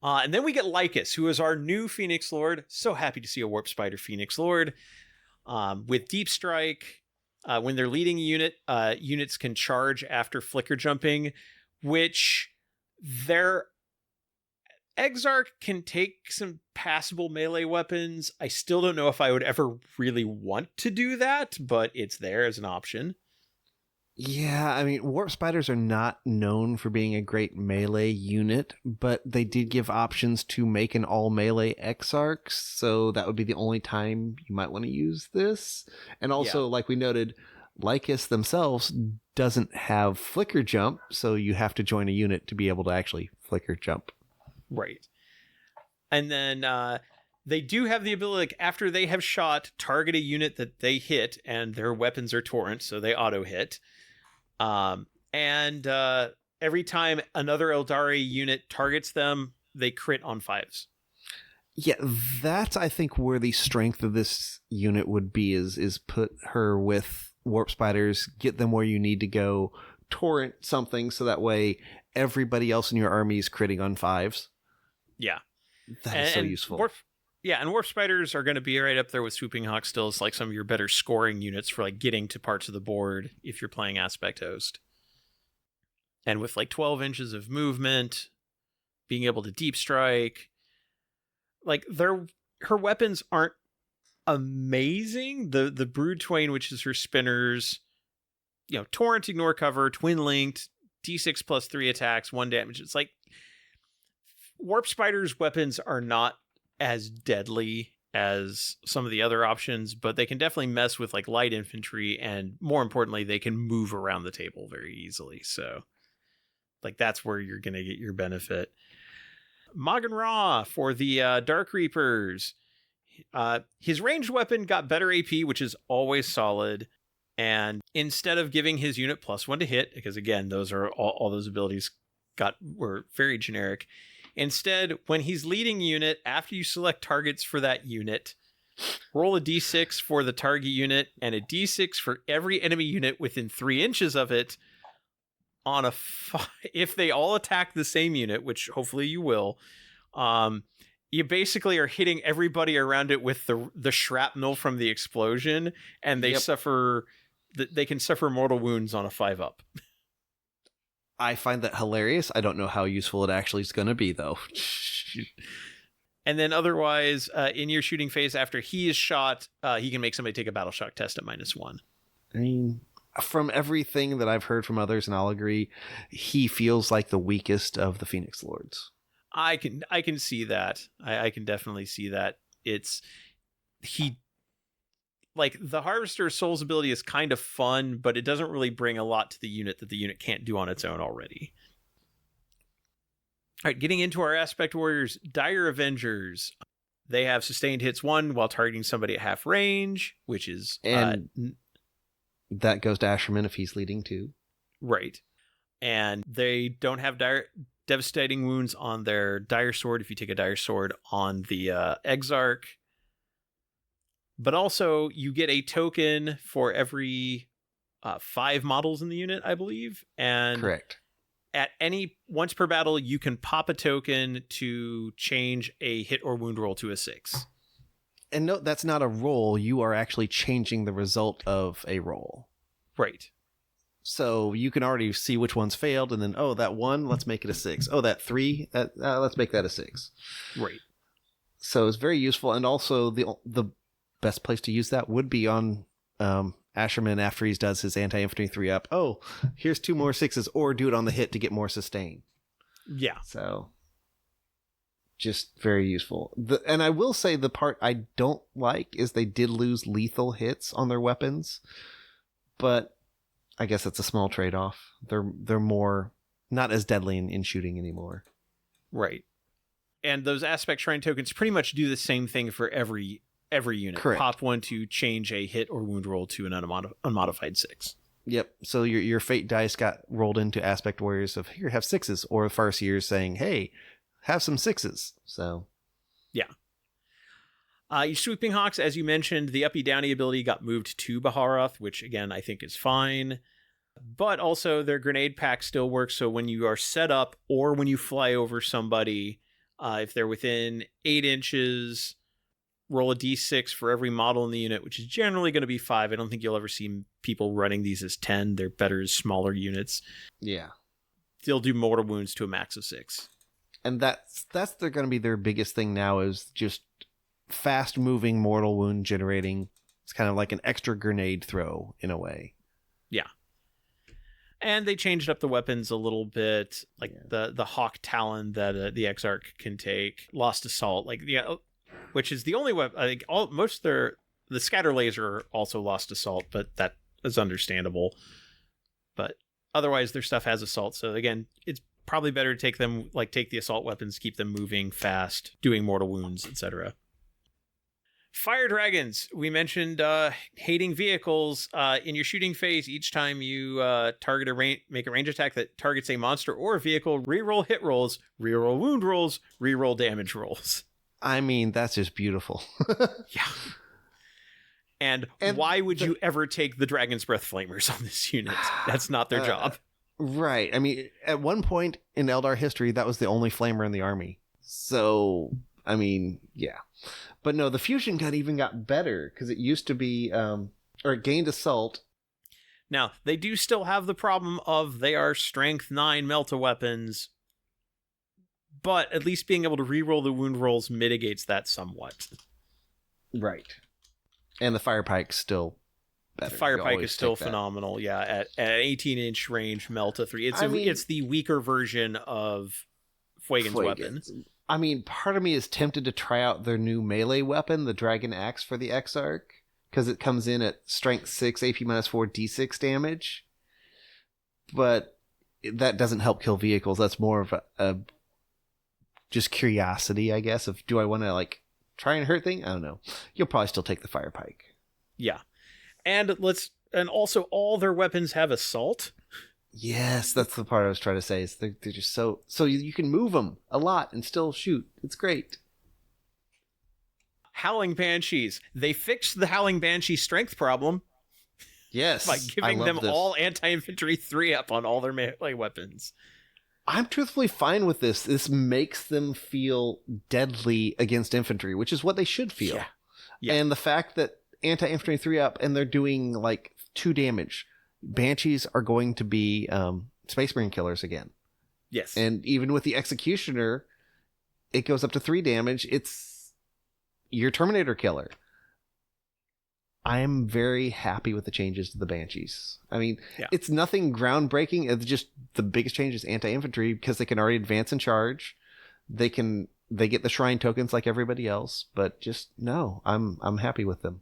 And then we get Lycus, who is our new Phoenix Lord. So happy to see a Warp Spider Phoenix Lord. With Deep Strike, when they're leading a unit, units can charge after flicker jumping, which their Exarch can take some passable melee weapons. I still don't know if I would ever really want to do that, but it's there as an option. Yeah, I mean, Warp Spiders are not known for being a great melee unit, but they did give options to make an all-melee Exarch, so that would be the only time you might want to use this. And also, like we noted, Lycus themselves doesn't have flicker jump, so you have to join a unit to be able to actually flicker jump. Right. And then they do have the ability, like, after they have shot, target a unit that they hit, and their weapons are torrent, so they auto-hit. And every time another Aeldari unit targets them, they crit on 5s. Yeah, that's, I think, where the strength of this unit would be, is put her with Warp Spiders, get them where you need to go, torrent something, so that way everybody else in your army is critting on 5s. Yeah. That is so useful. And Warp Spiders are going to be right up there with Swooping Hawk still. It's like some of your better scoring units for like getting to parts of the board if you're playing Aspect Host. And with like 12 inches of movement, being able to deep strike, like her weapons aren't amazing. The Brood Twain, which is her spinners, Torrent, Ignore Cover, Twin Linked, D6 plus 3 attacks, 1 damage. It's like Warp Spider's weapons are not as deadly as some of the other options, but they can definitely mess with like light infantry, and more importantly, they can move around the table very easily. So like that's where you're going to get your benefit. Magan Ra for the Dark Reapers. His ranged weapon got better AP, which is always solid. And instead of giving his unit +1 to hit, because again, those are all those abilities were very generic. Instead, when he's leading a unit, after you select targets for that unit, roll a d6 for the target unit and a d6 for every enemy unit within 3 inches of it. On if they all attack the same unit, which hopefully you will, you basically are hitting everybody around it with the shrapnel from the explosion, and they they can suffer mortal wounds on a 5-up. I find that hilarious. I don't know how useful it actually is going to be, though. And then otherwise, in your shooting phase, after he is shot, he can make somebody take a battle shock test at -1. I mean, from everything that I've heard from others, and I'll agree, he feels like the weakest of the Phoenix Lords. I can see that. I can definitely see that. Like, the Harvester Soul's ability is kind of fun, but it doesn't really bring a lot to the unit that the unit can't do on its own already. All right, getting into our Aspect Warriors, Dire Avengers. They have sustained hits 1 while targeting somebody at half range, which is... And that goes to Asherman if he's leading too. Right. And they don't have devastating wounds on their Dire Sword if you take a Dire Sword on the Exarch. But also, you get a token for every 5 models in the unit, I believe. And correct. At once per battle, you can pop a token to change a hit or wound roll to a 6. And note, that's not a roll. You are actually changing the result of a roll. Right. So you can already see which ones failed, and then, that 1, let's make it a 6. that 3, let's make that a 6. Right. So it's very useful, and also the best place to use that would be on Asherman after he does his anti-infantry 3-up. Here's 2 more 6s, or do it on the hit to get more sustain. Yeah. So just very useful. And I will say the part I don't like is they did lose lethal hits on their weapons, but I guess it's a small trade-off. They're more not as deadly in shooting anymore. Right. And those Aspect Shrine tokens pretty much do the same thing for every unit. Correct. Pop 1 to change a hit or wound roll to an unmodified 6. Yep. So your fate dice got rolled into Aspect Warriors of here, have 6s, or Farseers saying, hey, have some 6s. So yeah. Your Swooping Hawks, as you mentioned, the uppy downy ability got moved to Baharath, which again I think is fine. But also their grenade pack still works, so when you are set up or when you fly over somebody, if they're within 8 inches, roll a d6 for every model in the unit, which is generally going to be 5. I don't think you'll ever see people running these as 10. They're better as smaller units. Yeah. They'll do mortal wounds to a max of 6. And that's going to be their biggest thing now, is just fast moving mortal wound generating. It's kind of like an extra grenade throw in a way. Yeah. And they changed up the weapons a little bit, like the Hawk Talon that the Exarch can take. Lost Assault, which is the only weapon. I think the Scatter Laser also lost Assault, but that is understandable. But otherwise, their stuff has Assault. So again, it's probably better to take the Assault weapons, keep them moving fast, doing mortal wounds, etc. Fire Dragons. We mentioned hating vehicles. In your shooting phase, each time you make a range attack that targets a monster or a vehicle, reroll hit rolls, reroll wound rolls, reroll damage rolls. I mean, that's just beautiful. Yeah. And why would you ever take the Dragon's Breath Flamers on this unit? That's not their job. Right. I mean, at one point in Eldar history, that was the only flamer in the army. So, I mean, yeah. But no, the fusion gun even got better, because it used to be, or it gained assault. Now, they do still have the problem of they are strength 9 melta weapons, but at least being able to reroll the wound rolls mitigates that somewhat. Right. And the fire pike's still better. The fire pike is still phenomenal, yeah, at 18-inch range melta 3. It's the weaker version of Fuegan's weapon. I mean, part of me is tempted to try out their new melee weapon, the Dragon Axe for the Exarch, because it comes in at strength 6, AP -4, D6 damage. But that doesn't help kill vehicles. That's more of a just curiosity, I guess, of do I want to try and hurt thing? I don't know. You'll probably still take the fire pike. Yeah. And also all their weapons have assault. Yes, that's the part I was trying to say. Is they're just so you can move them a lot and still shoot. It's great. Howling Banshees. They fixed the Howling Banshee strength problem. Yes, by giving them all anti-infantry 3-up on all their melee weapons. I'm truthfully fine with this. This makes them feel deadly against infantry, which is what they should feel. Yeah. And the fact that anti-infantry 3-up and they're doing 2 damage. Banshees are going to be Space Marine killers again. Yes. And even with the Executioner, it goes up to 3 damage. It's your Terminator killer. I'm very happy with the changes to the Banshees. I mean, It's nothing groundbreaking. It's just the biggest change is anti-infantry, because they can already advance and charge. They get the shrine tokens like everybody else, but I'm happy with them.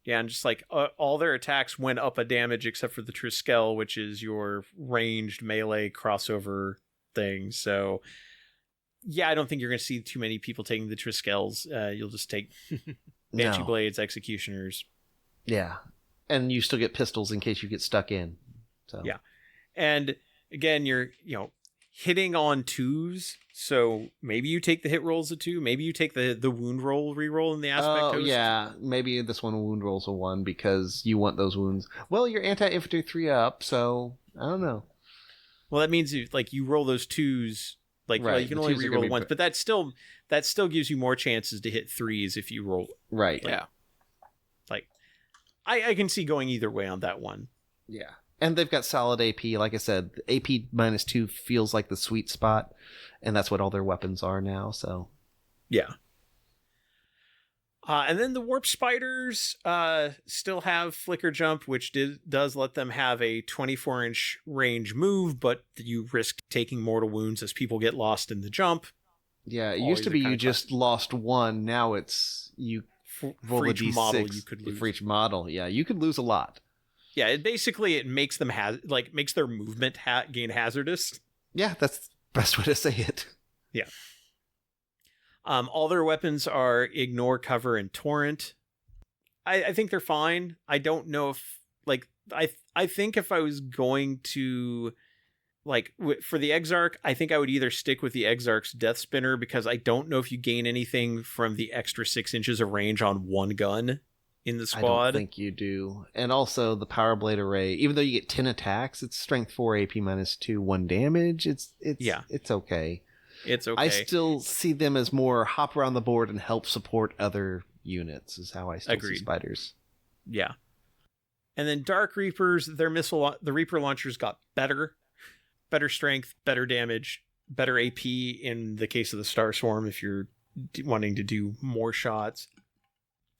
Yeah, and just all their attacks went up a damage except for the Triskel, which is your ranged melee crossover thing. So, yeah, I don't think you're going to see too many people taking the Triskels. You'll just take Banshee Blades, Executioners. Yeah, and you still get pistols in case you get stuck in. So yeah, and again, you're hitting on 2s. So maybe you take the hit rolls of 2. Maybe you take the wound roll reroll in the aspect host. Oh, yeah. Maybe this one wound rolls a 1 because you want those wounds. Well, you're anti-infantry 3-up, so I don't know. Well, that means you roll those 2s. Right. You can only reroll once, but that still gives you more chances to hit 3s if you roll. Right. Yeah. I can see going either way on that one. Yeah. And they've got solid AP. Like I said, AP -2 feels like the sweet spot, and that's what all their weapons are now. So, yeah. And then the Warp Spiders still have Flicker Jump, which does let them have a 24-inch range move, but you risk taking mortal wounds as people get lost in the jump. Yeah, it used to be you just lost 1. Now it's you roll for a each D6 model you could lose. For each model, yeah, you could lose a lot. Yeah, it makes them makes their movement gain hazardous. Yeah, that's the best way to say it. Yeah. All their weapons are Ignore, Cover, and Torrent. I think they're fine. I don't know if I think if I was going to for the Exarch, I think I would either stick with the Exarch's Death Spinner, because I don't know if you gain anything from the extra 6 inches of range on one gun in the I squad. don't think you do. And also the Power Blade Array, even though you get 10 attacks, it's strength 4, AP -2, 1 damage. It's okay. It's okay. I still see them as more hop around the board and help support other units, is how I still see spiders. Yeah. And then Dark Reapers, the Reaper launchers got better strength, better damage, better AP in the case of the Star Swarm if you're wanting to do more shots.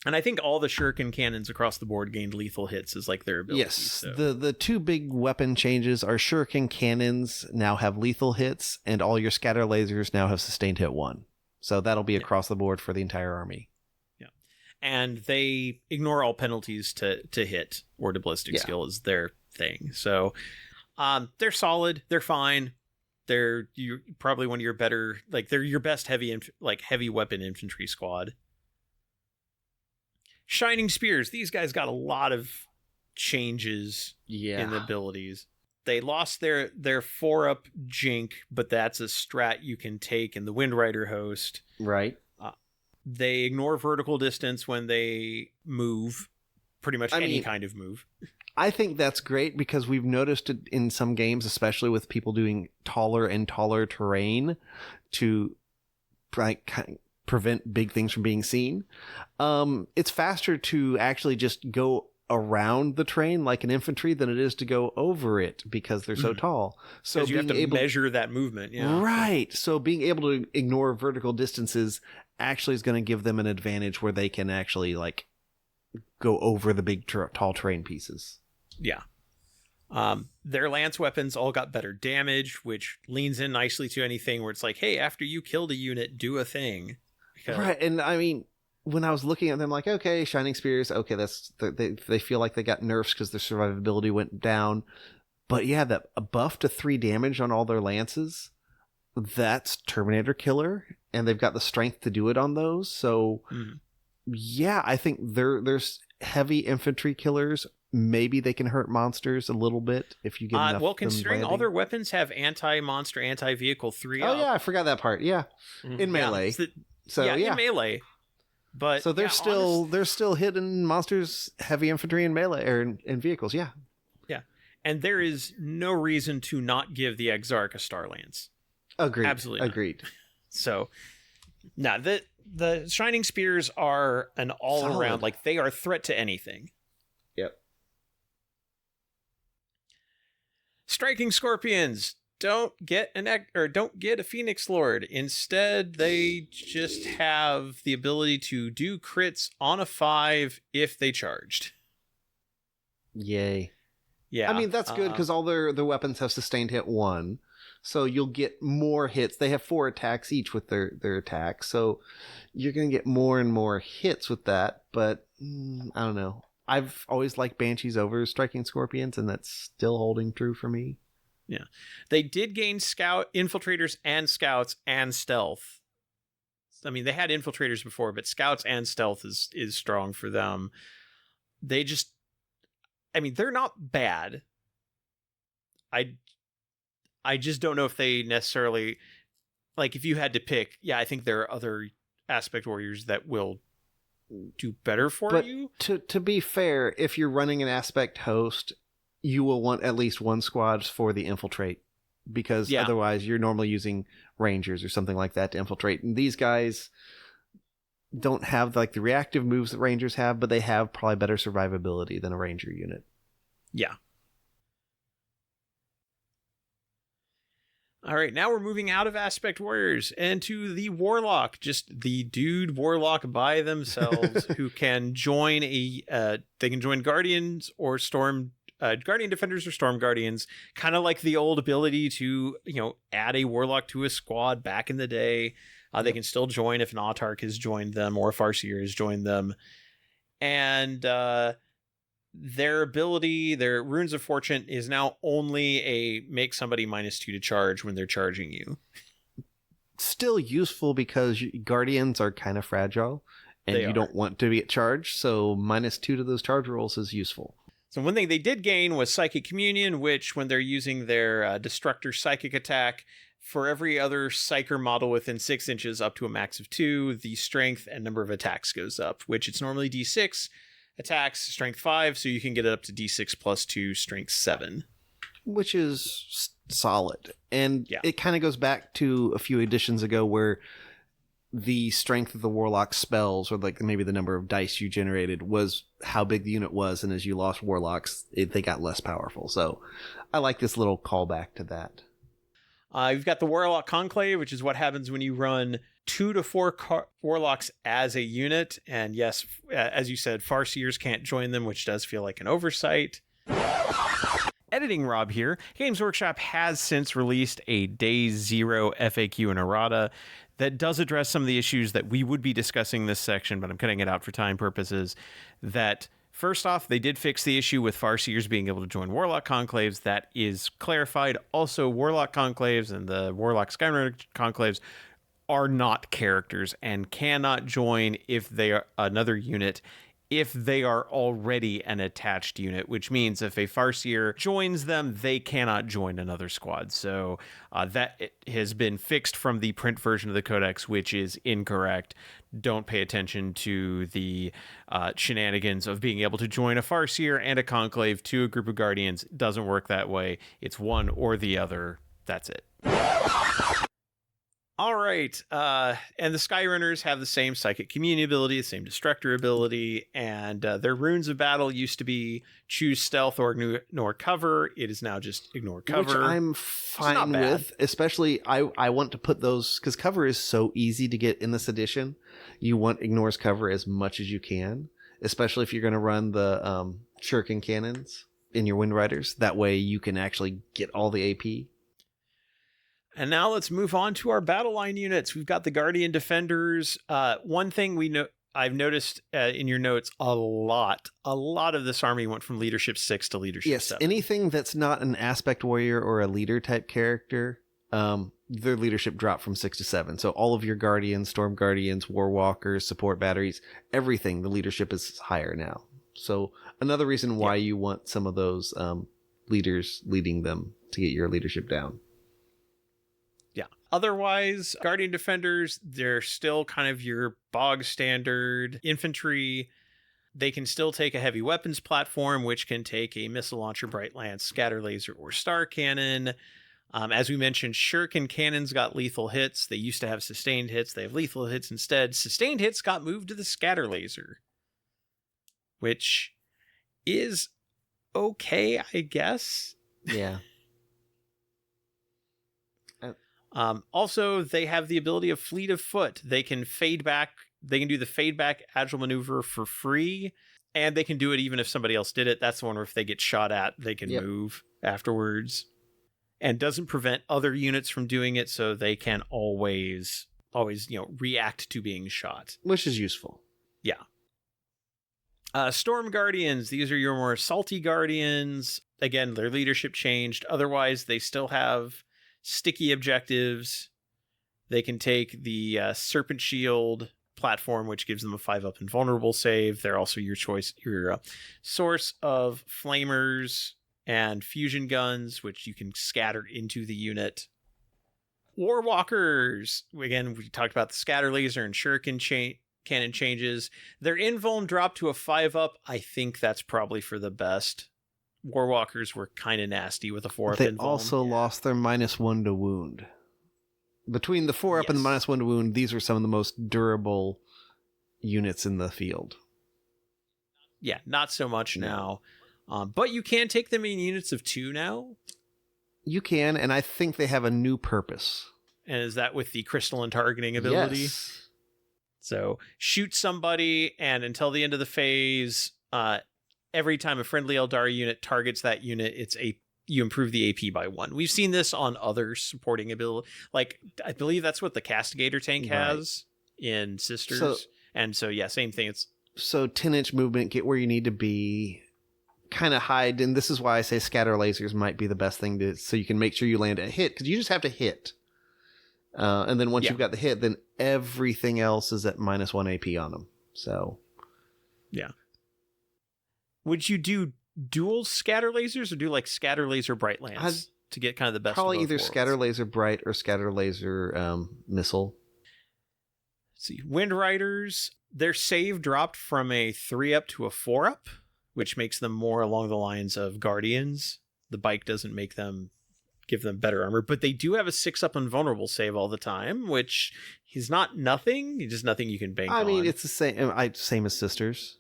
And I think all the shuriken cannons across the board gained lethal hits as like their abilities. Yes, so. the two big weapon changes are shuriken cannons now have lethal hits, and all your scatter lasers now have sustained hit 1. So that'll be across the board for the entire army. Yeah, and they ignore all penalties to hit or to ballistic skill is their thing. So they're solid. They're fine. They're probably one of your better, like they're your best heavy weapon infantry squad. Shining Spears. These guys got a lot of changes in the abilities. They lost their 4-up Jink, but that's a strat you can take in the Windrider host. Right. They ignore vertical distance when they move, pretty much any kind of move. I think that's great because we've noticed it in some games, especially with people doing taller and taller terrain to prevent big things from being seen. It's faster to actually just go around the terrain like an infantry than it is to go over it because they're so tall. So you have to measure that movement. Yeah. Right. So being able to ignore vertical distances actually is going to give them an advantage where they can actually like go over the big tall terrain pieces. Yeah. Their lance weapons all got better damage, which leans in nicely to anything where it's like, hey, after you killed a unit, do a thing. Right, and I mean, when I was looking at them, like, okay, Shining Spears, okay, they feel like they got nerfs because their survivability went down. But yeah, that a buff to 3 damage on all their lances, that's Terminator Killer, and they've got the strength to do it on those. So, yeah, I think there's heavy infantry killers. Maybe they can hurt monsters a little bit if you get enough. Well, considering all their weapons have anti-monster, anti-vehicle 3 up. Oh yeah, I forgot that part. Yeah, in melee. In melee. But so they're still hitting monsters, heavy infantry and melee or in vehicles. Yeah. And there is no reason to not give the Exarch a Star Lance. Agreed. Absolutely agreed. So, now the Shining Spears are an all around, like they are a threat to anything. Yep. Striking Scorpions don't get a Phoenix Lord. Instead, they just have the ability to do crits on a 5 if they charged. Yay. Yeah. I mean, that's good because all their weapons have sustained hit 1. So you'll get more hits. They have 4 attacks each with their attacks. So you're going to get more and more hits with that. But I don't know. I've always liked Banshees over Striking Scorpions, and that's still holding true for me. Yeah. They did gain infiltrators and scouts and stealth. I mean, they had infiltrators before, but scouts and stealth is strong for them. They just, I mean, they're not bad. I just don't know if they necessarily, like, if you had to pick, I think there are other aspect warriors that will do better for you. To be fair, if you're running an aspect host, you will want at least 1 squad for the infiltrate, because otherwise you're normally using rangers or something like that to infiltrate. And these guys don't have like the reactive moves that rangers have, but they have probably better survivability than a ranger unit. Yeah. All right, now we're moving out of aspect warriors and to the warlock, just the dude warlock by themselves who can join they can join guardians or guardian defenders or storm guardians, kind of like the old ability to, add a warlock to a squad back in the day. They can still join if an Autarch has joined them or a Farseer has joined them. And their ability, their Runes of Fortune, is now only a make somebody -2 to charge when they're charging you. Still useful because guardians are kind of fragile and you don't want to be at charge. So -2 to those charge rolls is useful. So one thing they did gain was Psychic Communion, which when they're using their Destructor Psychic attack, for every other Psyker model within 6 inches up to a max of 2, the strength and number of attacks goes up, which it's normally D6. attacks, strength 5, so you can get it up to d6 plus 2, strength 7. Which is solid. And Yeah. it kind of goes back to a few editions ago where the strength of the warlock spells, or like maybe the number of dice you generated, was how big the unit was, and as you lost warlocks, they got less powerful. So I like this little callback to that. You've got the Warlock Conclave, which is what happens when you run 2 to 4 warlocks as a unit. And yes, as you said, Farseers can't join them, which does feel like an oversight. Editing Rob here. Games Workshop has since released a Day Zero FAQ and errata that does address some of the issues that we would be discussing in this section, but I'm cutting it out for time purposes. That first off, they did fix the issue with Farseers being able to join Warlock Conclaves. That is clarified. Also, Warlock Conclaves and the Warlock Skyrunner Conclaves are not characters and cannot join if they are another unit if they are already an attached unit, which means if a Farseer joins them, they cannot join another squad. So that has been fixed from the print version of the Codex, which is incorrect. Don't pay attention to the shenanigans of being able to join a Farseer and a Conclave to a group of Guardians. It doesn't work that way. It's one or the other. That's it. All right, and the Skyrunners have the same Psychic Communion ability, the same Destructor ability, and their runes of battle used to be choose stealth or ignore cover. It is now just ignore cover. Which I'm fine with, especially I want to put those, because cover is so easy to get in this edition. You want ignores cover as much as you can, especially if you're going to run the shuriken cannons in your Wind Riders. That way you can actually get all the AP. And now let's move on to our battle line units. We've got the Guardian Defenders. One thing I've noticed in your notes, a lot of this army went from Leadership 6 to Leadership 7. Yes, anything that's not an Aspect Warrior or a leader type character, their leadership dropped from 6 to 7. So all of your Guardians, Storm Guardians, Warwalkers, support batteries, everything, the leadership is higher now. So another reason why you want some of those leaders leading them to get your leadership down. Otherwise, Guardian Defenders, they're still kind of your bog standard infantry. They can still take a heavy weapons platform, which can take a missile launcher, bright lance, scatter laser, or star cannon. As we mentioned, shuriken cannons got lethal hits. They used to have sustained hits. They have lethal hits instead. Sustained hits got moved to the scatter laser, which is okay, I guess. Yeah. Also, they have the ability of Fleet of Foot. They can fade back. They can do the fade back agile maneuver for free, and they can do it even if somebody else did it. That's the one where if they get shot at, they can move afterwards, and doesn't prevent other units from doing it. So they can always, react to being shot, which is useful. Yeah. Storm Guardians. These are your more salty Guardians. Again, their leadership changed. Otherwise, they still have sticky objectives. They can take the Serpent Shield platform, which gives them a 5-up invulnerable save. They're also your source of flamers and fusion guns, which you can scatter into the unit. Warwalkers. Again, we talked about the scatter laser and shuriken cannon changes. Their invuln dropped to a 5-up. I think that's probably for the best. Warwalkers were kind of nasty with a 4-up They invuln. also lost their -1 to wound. Between the 4-up and the -1 to wound, these are some of the most durable units in the field. Yeah, not so much now. But you can take them in units of 2 now. You can, and I think they have a new purpose. And is that with the crystalline targeting ability? Yes. So shoot somebody, and until the end of the phase, every time a friendly Aeldari unit targets that unit, you improve the AP by 1. We've seen this on other supporting ability. Like, I believe that's what the Castigator tank has in Sisters. Same thing. So 10-inch movement, get where you need to be, kind of hide. And this is why I say scatter lasers might be the best thing so you can make sure you land a hit, because you just have to hit. And then once you've got the hit, then everything else is at -1 AP on them. So, yeah. Would you do dual scatter lasers or do like scatter laser bright lance to get kind of the best? Probably of both either worlds? scatter laser bright or scatter laser missile. Let's see, Wind Riders. Their save dropped from a 3-up to a 4-up, which makes them more along the lines of Guardians. The bike doesn't give them better armor, but they do have a 6-up invulnerable save all the time, which is not nothing. It's just nothing you can bank on. I mean, it's the same as Sisters.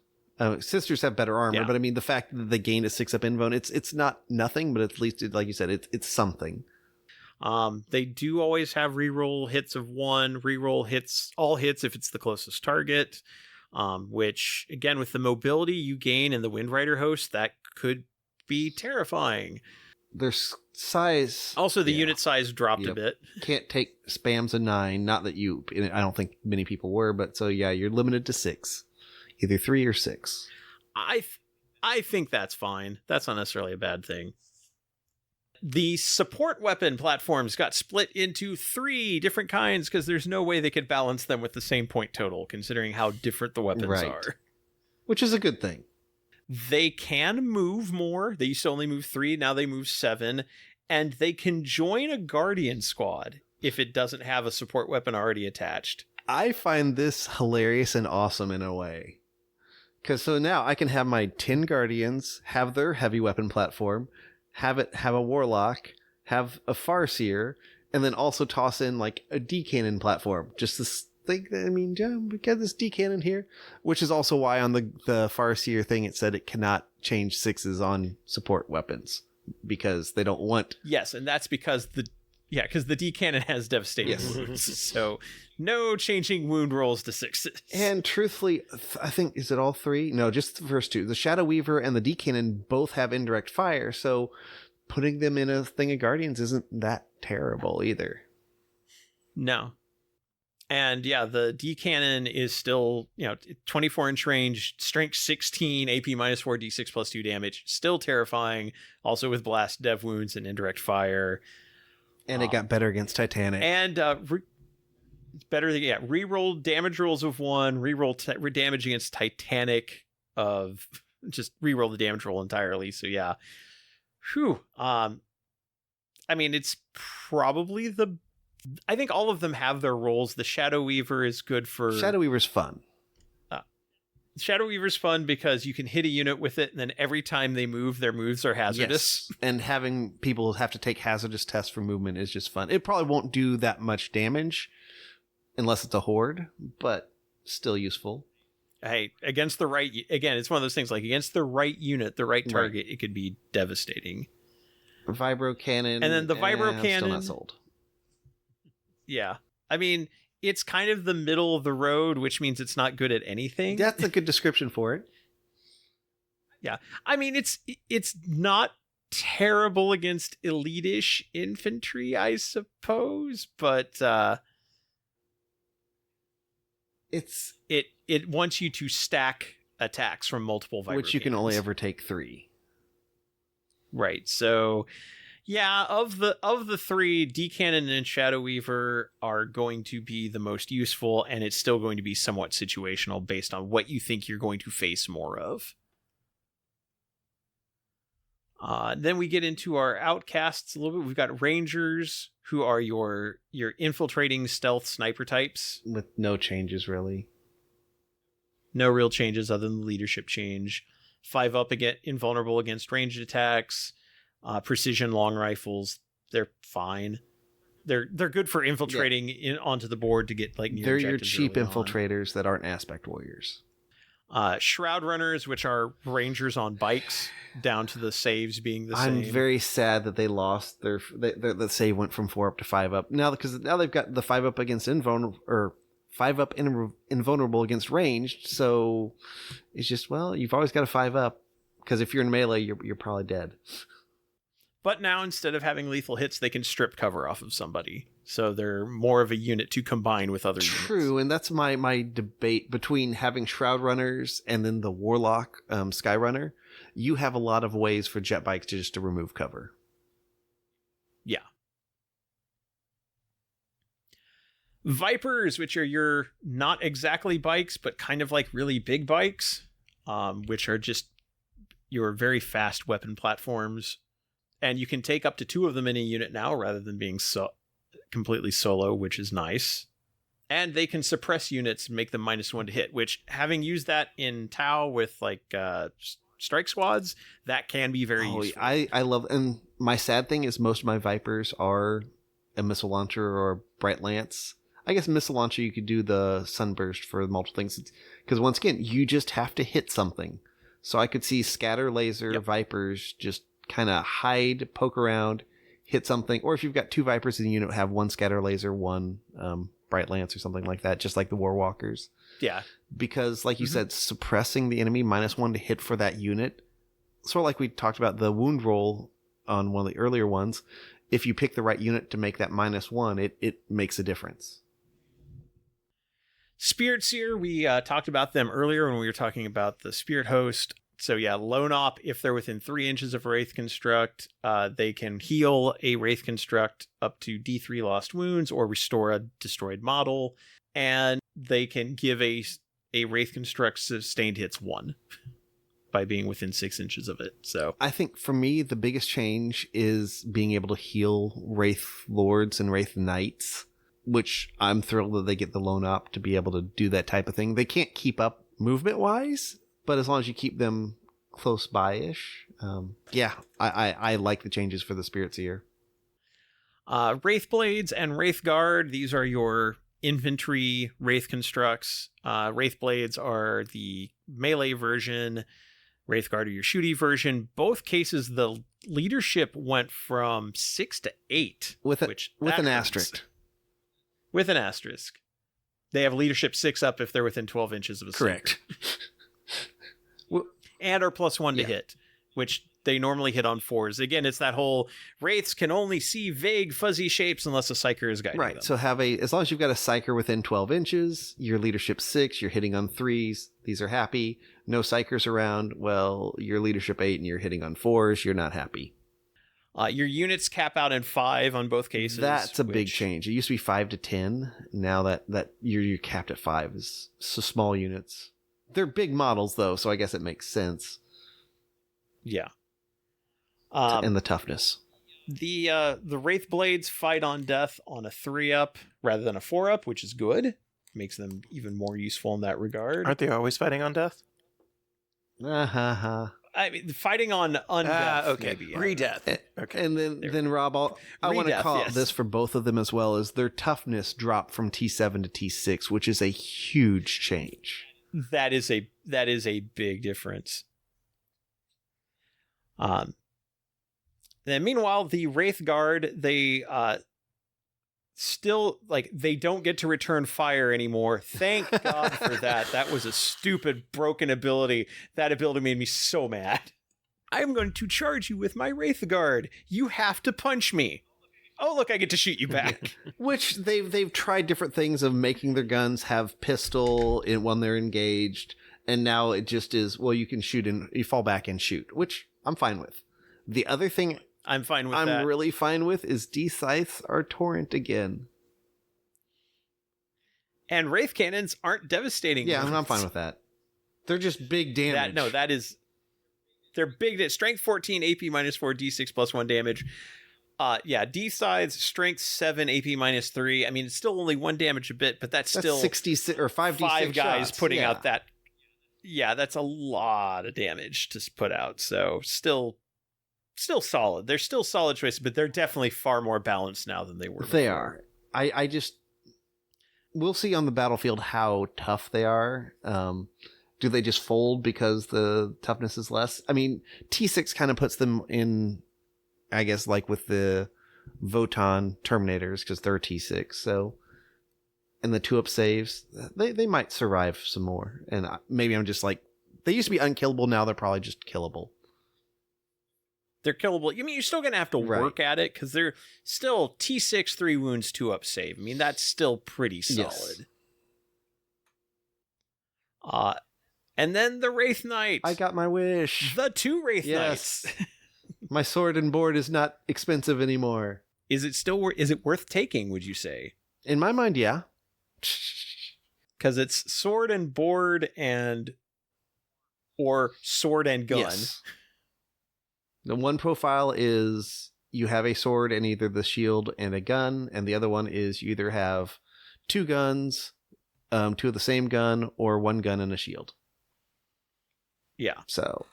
Sisters have better armor, but I mean, the fact that they gained a 6-up invuln, it's not nothing, but at least, like you said, it's something. They do always have reroll hits of 1, reroll hits, all hits if it's the closest target, which, again, with the mobility you gain in the Windrider host, that could be terrifying. Their size... Also, the unit size dropped a bit. Can't take spams of 9, not that I don't think many people were, but so yeah, you're limited to 6. Either 3 or 6. I think that's fine. That's not necessarily a bad thing. The support weapon platforms got split into 3 different kinds because there's no way they could balance them with the same point total, considering how different the weapons are. Which is a good thing. They can move more. They used to only move 3, now they move 7. And they can join a Guardian squad if it doesn't have a support weapon already attached. I find this hilarious and awesome in a way. Because so now I can have my 10 Guardians, have their heavy weapon platform, have a Warlock, have a Farseer, and then also toss in like a D-Cannon platform. Just this thing, I mean, we got this D-Cannon here, which is also why on the Farseer thing it said it cannot change 6s on support weapons, because they don't want... Yes, and that's because the D-Cannon has devastating wounds, so no changing wound rolls to 6s. And truthfully, I think, is it all 3? No, just the first 2. The Shadow Weaver and the D-Cannon both have indirect fire, so putting them in a thing of Guardians isn't that terrible either. No. And yeah, the D-Cannon is still, 24-inch range, strength 16, AP -4, D6 plus 2 damage. Still terrifying, also with blast, dev wounds, and indirect fire. And it got better against Titanic. And better than, reroll damage rolls of 1, reroll damage against Titanic of just reroll the damage roll entirely. So yeah. Whew. I mean, it's probably I think all of them have their roles. The Shadow Weaver is good for... Shadow Weaver's fun. Shadow Weaver's fun because you can hit a unit with it, and then every time they move, their moves are hazardous. Yes. And having people have to take hazardous tests for movement is just fun. It probably won't do that much damage unless it's a horde, but still useful. Hey, against the right... Again, it's one of those things, like, against the right unit, the right target, it could be devastating. Vibro Cannon... And then the Vibro Cannon... I'm still not sold. Yeah. I mean... It's kind of the middle of the road, which means it's not good at anything. That's a good description for it. Yeah. I mean, it's not terrible against elite-ish infantry, I suppose, but it wants you to stack attacks from multiple vibro which you can only ever take 3. Right. So yeah, of the 3, D-Cannon and Shadow Weaver are going to be the most useful, and it's still going to be somewhat situational based on what you think you're going to face more of. Then we get into our outcasts a little bit. We've got Rangers, who are your infiltrating stealth sniper types. With no changes, really. No real changes other than the leadership change. 5-up, invulnerable against ranged attacks. Precision long rifles, they're fine. They're good for infiltrating onto the board to get like near They're your objectives cheap early infiltrators that aren't aspect warriors. Shroud runners, which are rangers on bikes, down to the saves being the same. I'm very sad that they lost the save went from 4-up to 5-up. Now because they've got the 5-up against invulnerable or 5-up invulnerable against ranged, so it's just, well, you've always got a 5-up because if you're in melee, you're probably dead. But now, instead of having lethal hits, they can strip cover off of somebody. So they're more of a unit to combine with other units. True, and that's my debate between having Shroud Runners and then the Warlock Skyrunner. You have a lot of ways for jet bikes to remove cover. Yeah. Vipers, which are your not exactly bikes, but kind of like really big bikes, which are just your very fast weapon platforms. And you can take up to 2 of them in a unit now rather than being completely solo, which is nice. And they can suppress units and make them -1 to hit, which, having used that in Tau with like strike squads, that can be very useful. I love, and my sad thing is most of my Vipers are a missile launcher or bright lance. I guess missile launcher, you could do the sunburst for multiple things, because once again, you just have to hit something. So I could see scatter laser Vipers just kind of hide, poke around, hit something, or if you've got 2 Vipers in the unit, have 1 scatter laser, 1 bright lance or something like that, just like the Warwalkers. Yeah. Because like you said, suppressing the enemy -1 to hit for that unit, sort of like we talked about the wound roll on one of the earlier ones, if you pick the right unit to make that -1, it makes a difference. Spirit Seer, we talked about them earlier when we were talking about the Spirit Host. So yeah, Lone Op, if they're within 3 inches of Wraith Construct, they can heal a Wraith Construct up to D3 lost wounds or restore a destroyed model, and they can give a Wraith Construct sustained hits 1 by being within 6 inches of it. So I think for me, the biggest change is being able to heal Wraith Lords and Wraith Knights, which I'm thrilled that they get the Lone Op to be able to do that type of thing. They can't keep up movement-wise, but as long as you keep them close by-ish, I like the changes for the Spirit Seer. Wraith Blades and Wraith Guard, these are your infantry Wraith Constructs. Wraith Blades are the melee version. Wraith Guard are your shooty version. Both cases, the leadership went from 6 to 8. With an asterisk. With an asterisk. They have leadership 6 up if they're within 12 inches of a Correct. And are +1 to hit, which they normally hit on 4s. Again, it's that whole Wraiths can only see vague, fuzzy shapes unless a Psyker is guiding them. Right, so as long as you've got a Psyker within 12 inches, your leadership 6, you're hitting on 3s, these are happy. No Psykers around, well, your leadership 8 and you're hitting on 4s, you're not happy. Your units cap out in 5 on both cases. That's a big change. It used to be 5 to 10. Now that you're capped at 5 is so small units. They're big models, though, so I guess it makes sense. Yeah. And the toughness. The Wraith Blades fight on death on a 3-up rather than a 4-up, which is good. Makes them even more useful in that regard. Aren't they always fighting on death? I mean, fighting on undeath. Okay. Maybe, yeah. Re-death. Okay. And then Rob, I want to call out this for both of them as well, is their toughness dropped from T7 to T6, which is a huge change. That is a big difference. Then meanwhile, the Wraith Guard, they still, like, they don't get to return fire anymore. Thank God for that. That was a stupid broken ability. That ability made me so mad. I'm going to charge you with my Wraith Guard. You have to punch me. Oh, look, I get to shoot you back. Which they've tried different things of making their guns have pistol when they're engaged, and now it just is, well, you can shoot and you fall back and shoot, which I'm fine with. The other thing I'm fine with I'm really fine with is D-Scythes are torrent again. And Wraith Cannons aren't devastating. Yeah, I'm fine with that. They're just big damage. They're big. Strength 14, AP -4, D6 +1 damage. D-Scythes, strength 7, AP -3. I mean, it's still only 1 damage a bit, but that's still 66 or 5d6 5 guys shots. putting out that. Yeah, that's a lot of damage to put out. So still solid. They're still solid choices, but they're definitely far more balanced now than they were before. They are. I just, we'll see on the battlefield how tough they are. Do they just fold because the toughness is less? I mean, T6 kind of puts them in, I guess, like with the Votann Terminators, because they're T6. So, and the 2-up saves, they might survive some more. And maybe I'm just like, they used to be unkillable. Now they're probably just killable. They're killable. I mean, you're still going to have to work at it, because they're still T6, 3 wounds, 2-up save. I mean, that's still pretty solid. Yes. And then the Wraith Knight. I got my wish. The 2 Wraith Knights. My sword and board is not expensive anymore. Is it worth taking, would you say? In my mind, yeah. Because it's sword and board or sword and gun. Yes. The one profile is you have a sword and either the shield and a gun, and the other one is you either have 2 guns, 2 of the same gun, or 1 gun and a shield. Yeah. So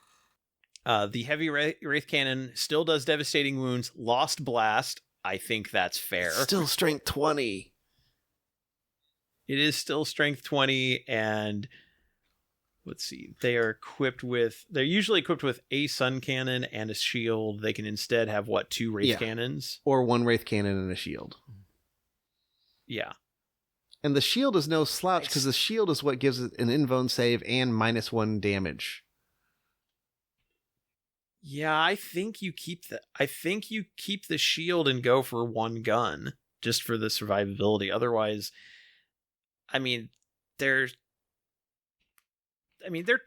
the heavy Wraith Cannon still does devastating wounds. Lost Blast, I think that's fair. It's still strength 20. It is still strength 20, and let's see, they're usually equipped with a Sun Cannon and a shield. They can instead have 2 Wraith Cannons? Or 1 Wraith Cannon and a shield. Yeah. And the shield is no slouch, because the shield is what gives it an invuln save and -1 damage. Yeah, I think you keep the shield and go for 1 gun just for the survivability. Otherwise, I mean, they're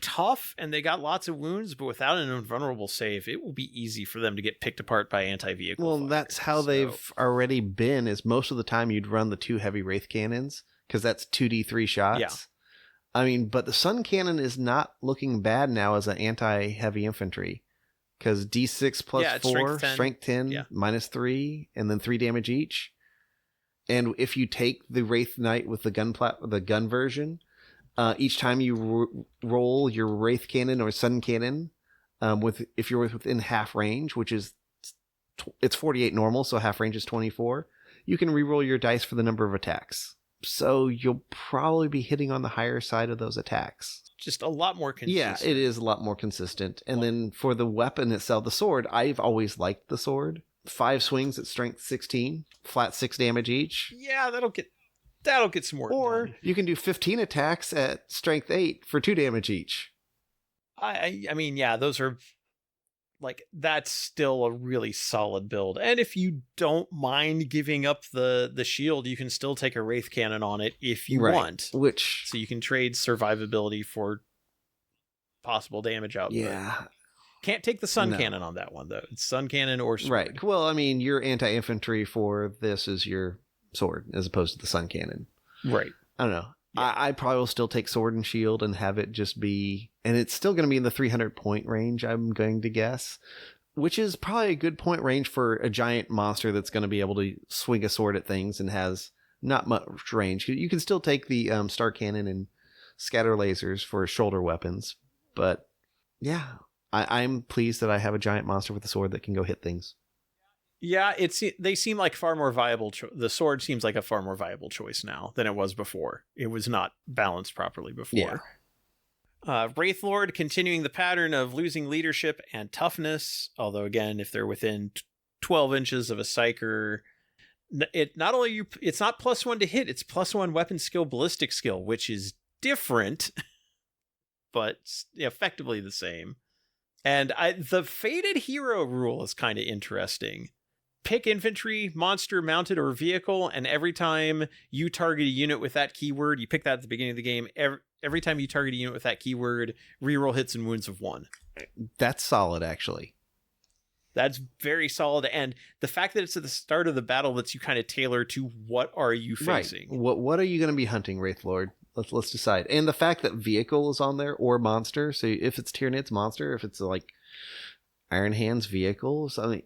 tough and they got lots of wounds, but without an invulnerable save, it will be easy for them to get picked apart by anti-vehicle. Well, fire. that's how they've already been, is most of the time you'd run the 2 heavy Wraith Cannons, because that's 2d3 shots. Yeah. I mean, but the Sun Cannon is not looking bad now as an anti-heavy infantry. Because D6 plus 4, strength 10, -3, and then 3 damage each. And if you take the Wraith Knight with the gun version, each time you roll your Wraith Cannon or Sun Cannon, if you're within half range, which is it's 48 normal, so half range is 24, you can reroll your dice for the number of attacks. So you'll probably be hitting on the higher side of those attacks. Just a lot more consistent. Yeah, it is a lot more consistent. And then for the weapon itself, the sword, I've always liked the sword. 5 swings at strength 16, flat 6 damage each. Yeah, that'll get some work Or done. you can do 15 attacks at strength 8 for 2 damage each. I mean, yeah, those are that's still a really solid build. And if you don't mind giving up the shield, you can still take a Wraith Cannon on it if you want. So you can trade survivability for possible damage output. Yeah. Can't take the Sun Cannon on that one, though. It's Sun Cannon or sword. Right. Well, I mean, your anti-infantry for this is your sword as opposed to the Sun Cannon. Right. I don't know. Yeah. I probably will still take sword and shield and have it just be, and it's still going to be in the 300 point range, I'm going to guess, which is probably a good point range for a giant monster that's going to be able to swing a sword at things and has not much range. You can still take the Star Cannon and scatter lasers for shoulder weapons, but yeah, I'm pleased that I have a giant monster with a sword that can go hit things. Yeah, they seem like far more viable. The sword seems like a far more viable choice now than it was before. It was not balanced properly before. Yeah. Wraith Lord continuing the pattern of losing leadership and toughness. Although again, if they're within 12 inches of a psyker, it's not +1 to hit. It's +1 weapon skill, ballistic skill, which is different, but effectively the same. And the fated hero rule is kind of interesting. Pick infantry, monster, mounted, or vehicle, and every time you target a unit with that keyword, you pick that at the beginning of the game, every time you target a unit with that keyword, reroll hits and wounds of 1. That's solid, actually. That's very solid, and the fact that it's at the start of the battle lets you kind of tailor to what are you facing. Right. What are you going to be hunting, Wraith Lord? Let's decide. And the fact that vehicle is on there, or monster, so if it's Tyranids, monster, if it's like Iron Hands, vehicle, something.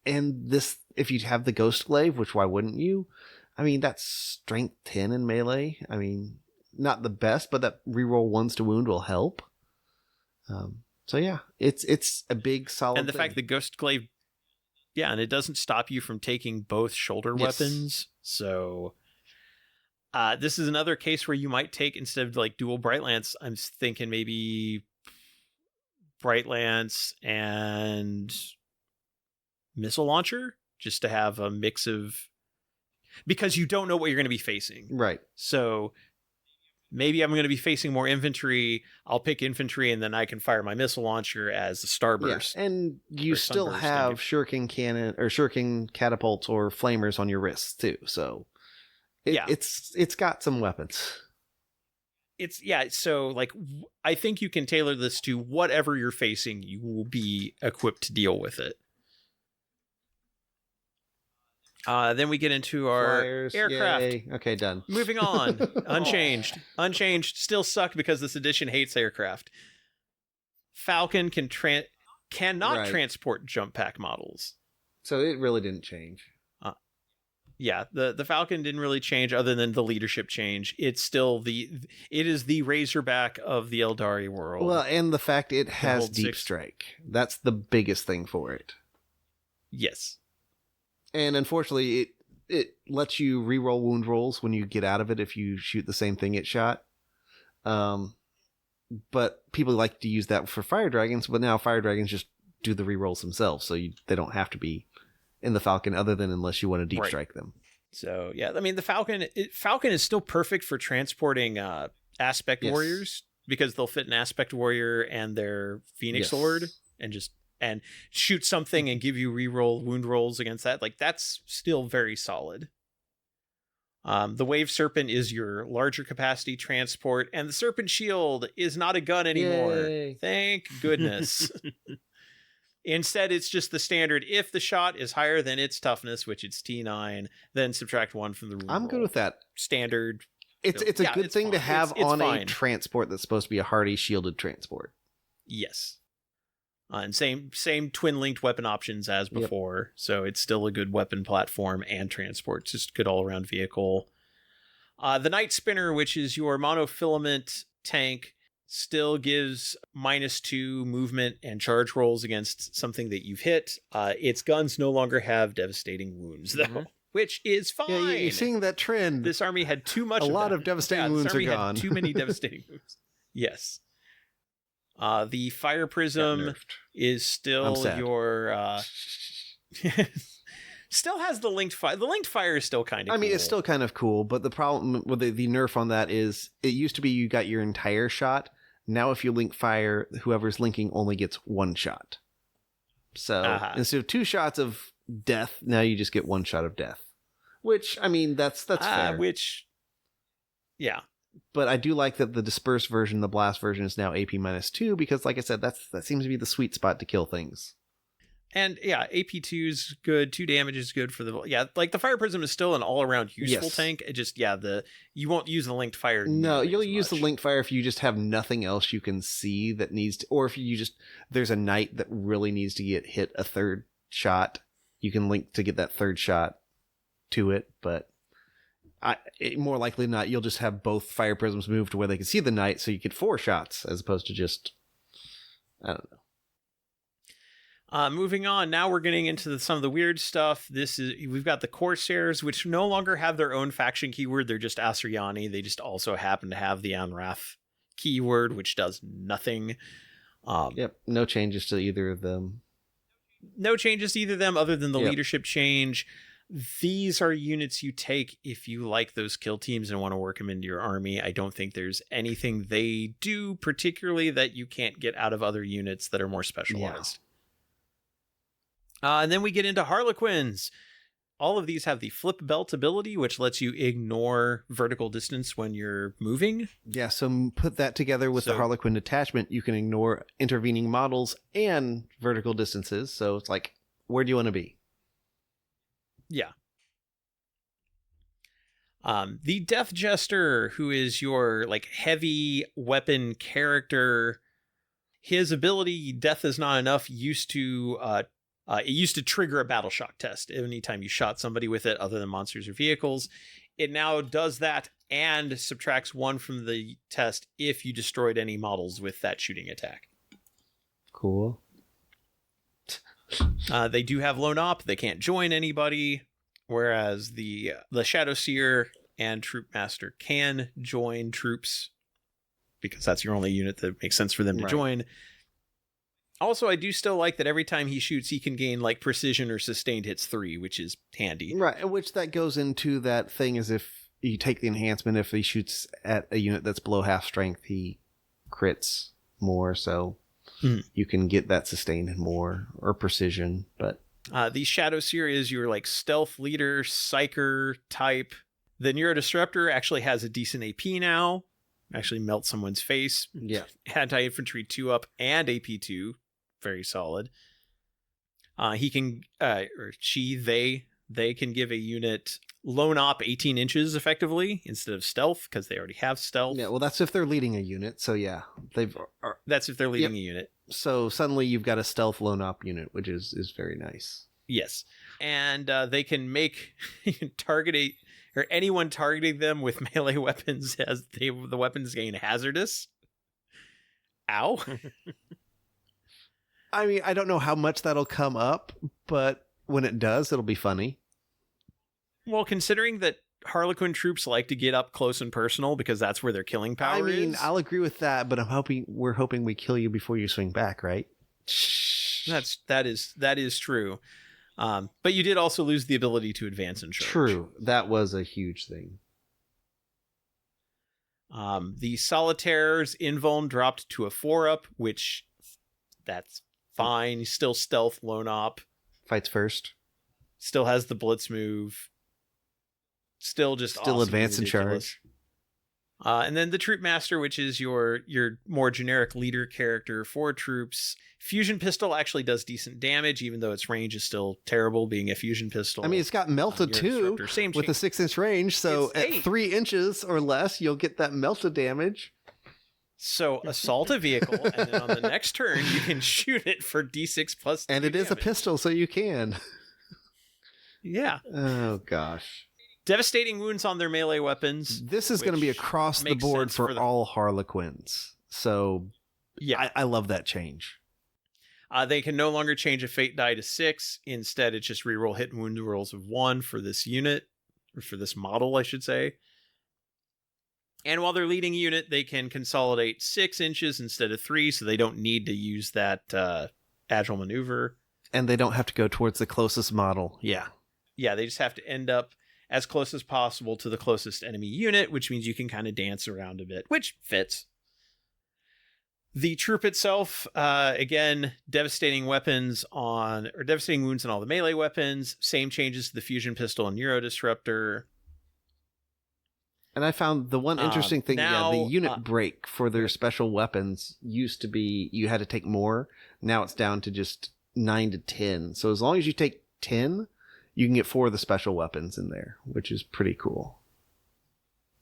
And this, if you have the Ghost Glaive, which why wouldn't you? I mean, that's strength 10 in melee. I mean, not the best, but that reroll 1s to wound will help. So yeah, it's a big solid And the fact that Ghost Glaive, yeah, and it doesn't stop you from taking both shoulder weapons. So this is another case where you might take, instead of like dual Bright Lance, I'm thinking maybe Bright Lance and Missile Launcher, just to have a mix of, because you don't know what you're going to be facing. Right. So maybe I'm going to be facing more infantry. I'll pick infantry, and then I can fire my missile launcher as a starburst. Yeah. And you still have shuriken cannon or shuriken catapults or flamers on your wrists too. So it's got some weapons. So like I think you can tailor this to whatever you're facing. You will be equipped to deal with it. Then we get into our Flyers, aircraft. Yay. Okay, done. Moving on. Unchanged. Unchanged. Still suck because this edition hates aircraft. Falcon cannot transport jump pack models. So it really didn't change. Yeah, the Falcon didn't really change other than the leadership change. It's still it is the Razorback of the Aeldari world. Well, and the fact it has deep strike. That's the biggest thing for it. Yes. And unfortunately, it lets you reroll wound rolls when you get out of it if you shoot the same thing it shot. But people like to use that for Fire Dragons, but now Fire Dragons just do the rerolls themselves, so they don't have to be in the Falcon other than unless you want to deep strike them. So, yeah, I mean, the Falcon is still perfect for transporting Aspect Warriors because they'll fit an Aspect Warrior and their Phoenix Lord and shoot something and give you reroll wound rolls against that. Like, that's still very solid. The Wave Serpent is your larger capacity transport, and the Serpent Shield is not a gun anymore. Yay. Thank goodness. Instead, it's just the standard. If the shot is higher than its toughness, which it's T9, then subtract 1 from the roll. I'm good with that. Standard. It's a good thing to have on a transport that's supposed to be a hardy shielded transport. Yes. And same twin-linked weapon options as before. So it's still a good weapon platform and transport. It's just a good all-around vehicle. The Night Spinner, which is your monofilament tank, still gives -2 movement and charge rolls against something that you've hit. Its guns no longer have devastating wounds, though, which is fine. Yeah, you're seeing that trend. This army had too much. A lot of devastating wounds this army are gone. Had too many devastating wounds. Yes. The Fire Prism is still your. Still has the linked fire. The linked fire is still kind of cool. I mean, it's still kind of cool, but the problem with the nerf on that is it used to be you got your entire shot. Now if you link fire, whoever's linking only gets 1 shot. So instead of 2 shots of death, now you just get 1 shot of death. Which, I mean, that's fair. Yeah. But I do like that the dispersed version, the blast version, is now AP -2 because, like I said, that seems to be the sweet spot to kill things. And yeah, AP2 is good. 2 damage is good for like the Fire Prism is still an all-around useful tank. It just you won't use the linked fire. No, you'll use the linked fire if you just have nothing else you can see that needs to, or if you just there's a knight that really needs to get hit a 3rd shot, you can link to get that 3rd shot to it. But more likely than not, you'll just have both Fire Prisms move to where they can see the knight, so you get 4 shots as opposed to just I don't know. Moving on, now we're getting into some of the weird stuff. We've got the Corsairs, which no longer have their own faction keyword. They're just Asuryani. They just also happen to have the Anrath keyword, which does nothing. No changes to either of them. No changes to either of them other than the leadership change. These are units you take if you like those kill teams and want to work them into your army. I don't think there's anything they do particularly that you can't get out of other units that are more specialized. And then we get into Harlequins. All of these have the flip belt ability, which lets you ignore vertical distance when you're moving. Yeah, so put that together with the Harlequin detachment, you can ignore intervening models and vertical distances. So it's like, where do you want to be? Yeah. The Death Jester, who is your heavy weapon character, his ability, Death is Not Enough, used to trigger a battle shock test anytime you shot somebody with it other than monsters or vehicles. It now does that and subtracts 1 from the test if you destroyed any models with that shooting attack. Cool. They do have lone op. They can't join anybody, whereas the Shadow Seer and Troop Master can join troops because that's your only unit that makes sense for them to join. Also, I do still like that every time he shoots, he can gain precision or sustained hits 3, which is handy. Right, which that goes into that thing as if you take the enhancement, if he shoots at a unit that's below half strength, he crits more, so you can get that sustained more, or precision. But the Shadow Seer is your stealth leader, psyker type. The Neurodisruptor actually has a decent AP now. Actually melt someone's face. Yeah. Anti-infantry 2 up and AP 2. Very solid. He can, they can give a unit lone op 18 inches effectively instead of stealth because they already have stealth. Yeah, well, that's if they're leading a unit. So yeah, that's if they're leading a unit. So suddenly you've got a stealth lone op unit, which is very nice. Yes. and they can make or anyone targeting them with melee weapons as the weapons gain hazardous. Ow. I mean, I don't know how much that'll come up, but when it does, it'll be funny. Well, considering that Harlequin troops like to get up close and personal because that's where their killing power is. I mean, I'll agree with that, but we're hoping we kill you before you swing back, right? That is true. But you did also lose the ability to advance and charge. True. That was a huge thing. The Solitaire's invuln dropped to a 4-up, which that's fine. Still stealth lone op. Fights first. Still has the blitz move. Still awesome advance and charge. And then the Troop Master, which is your more generic leader character for troops. Fusion Pistol actually does decent damage, even though its range is still terrible, being a fusion pistol. I mean, it's got melted too, with a 6-inch range, so at 3 inches or less, you'll get that melted damage. So assault a vehicle, and then on the next turn, you can shoot it for D6 plus 2 And it is damage. a pistol, so you can. Yeah. Oh, gosh. Devastating wounds on their melee weapons. This is going to be across the board for all Harlequins. So yeah, I love that change. They can no longer change a fate die to 6. Instead, it's just reroll hit and wound rolls of 1 for this unit, or for this model, I should say. And while they're leading a unit, they can consolidate 6 inches instead of 3, so they don't need to use that agile maneuver. And they don't have to go towards the closest model. Yeah. Yeah, they just have to end up as close as possible to the closest enemy unit, which means you can kind of dance around a bit, which fits. The troop itself, again, devastating wounds on all the melee weapons. Same changes to the fusion pistol and Neurodisruptor. And I found the one interesting thing, the unit break for their special weapons used to be you had to take more. Now it's down to just 9 to 10. So as long as you take 10, you can get 4 of the special weapons in there, which is pretty cool.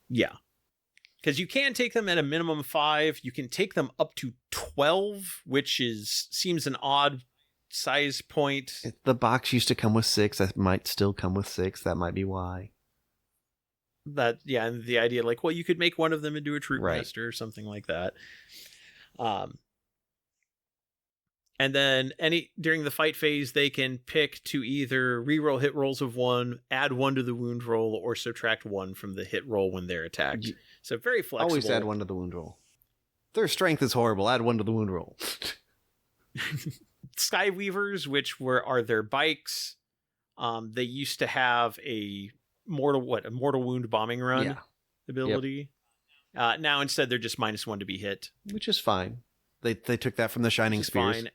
Yeah. Because you can take them at a minimum of 5. You can take them up to 12, which seems an odd size point. The box used to come with 6. That might still come with 6. That might be why. And the idea, like, well, you could make one of them into a troop master or something like that. And then during the fight phase, they can pick to either reroll hit rolls of 1, add 1 to the wound roll, or subtract 1 from the hit roll when they're attacked. So very flexible. Always add 1 to the wound roll. Their strength is horrible. Add 1 to the wound roll. Skyweavers, which are their bikes. They used to have a mortal wound bombing run ability. Yep. Now instead they're just -1 to be hit, which is fine. They took that from the Shining Spears. Fine.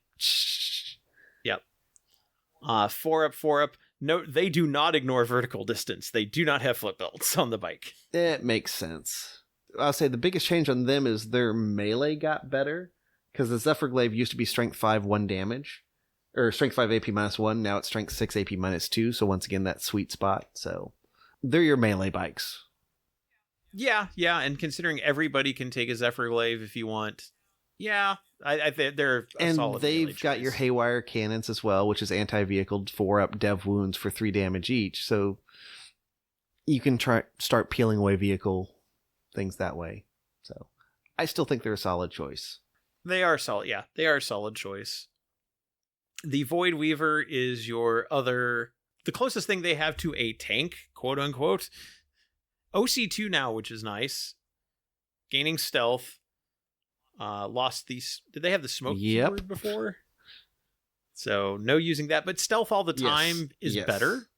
Yep. 4-up. Note they do not ignore vertical distance. They do not have flip belts on the bike. It makes sense. I'll say the biggest change on them is their melee got better, because the Zephyrglaive used to be strength 5 1 damage, or strength 5 AP -1. Now it's strength 6 AP -2. So once again, that sweet spot. So they're your melee bikes. Yeah, and considering everybody can take a Zephyrglaive if you want, I think they're a solid. And they've got your Haywire cannons as well, which is anti-vehicle 4-up dev wounds for 3 damage each. So you can start peeling away vehicle things that way. So I still think they're a solid choice. They are solid. Yeah, they are a solid choice. The Void Weaver is the closest thing they have to a tank, quote unquote. OC2 now, which is nice. Gaining stealth. Did they have the smoke keyword before? So no using that, but stealth all the time is better.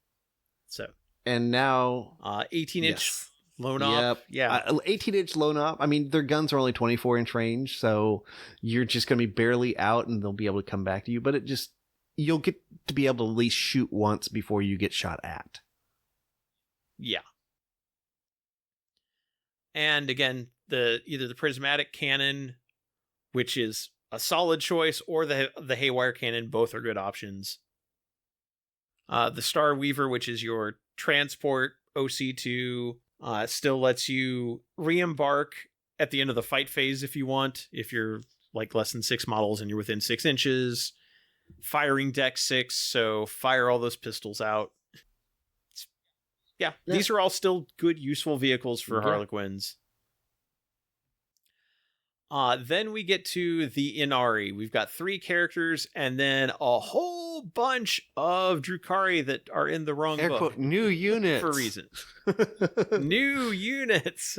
So and now 18-inch lone op. Yeah, 18-inch lone op. I mean, their guns are only 24-inch range, so you're just going to be barely out, and they'll be able to come back to you. But you'll get to be able to at least shoot once before you get shot at. Yeah. And again, either the prismatic cannon, which is a solid choice, or the Haywire cannon, both are good options. The Star Weaver, which is your transport OC2, still lets you re-embark at the end of the fight phase if you want, if you're like less than 6 models and you're within 6 inches. firing deck 6, so fire all those pistols out. Yeah, these are all still good, useful vehicles for Harlequins. Then we get to the Inari. We've got 3 characters and then a whole bunch of Drukhari that are in the wrong book. Quote, new units. For reasons. New units.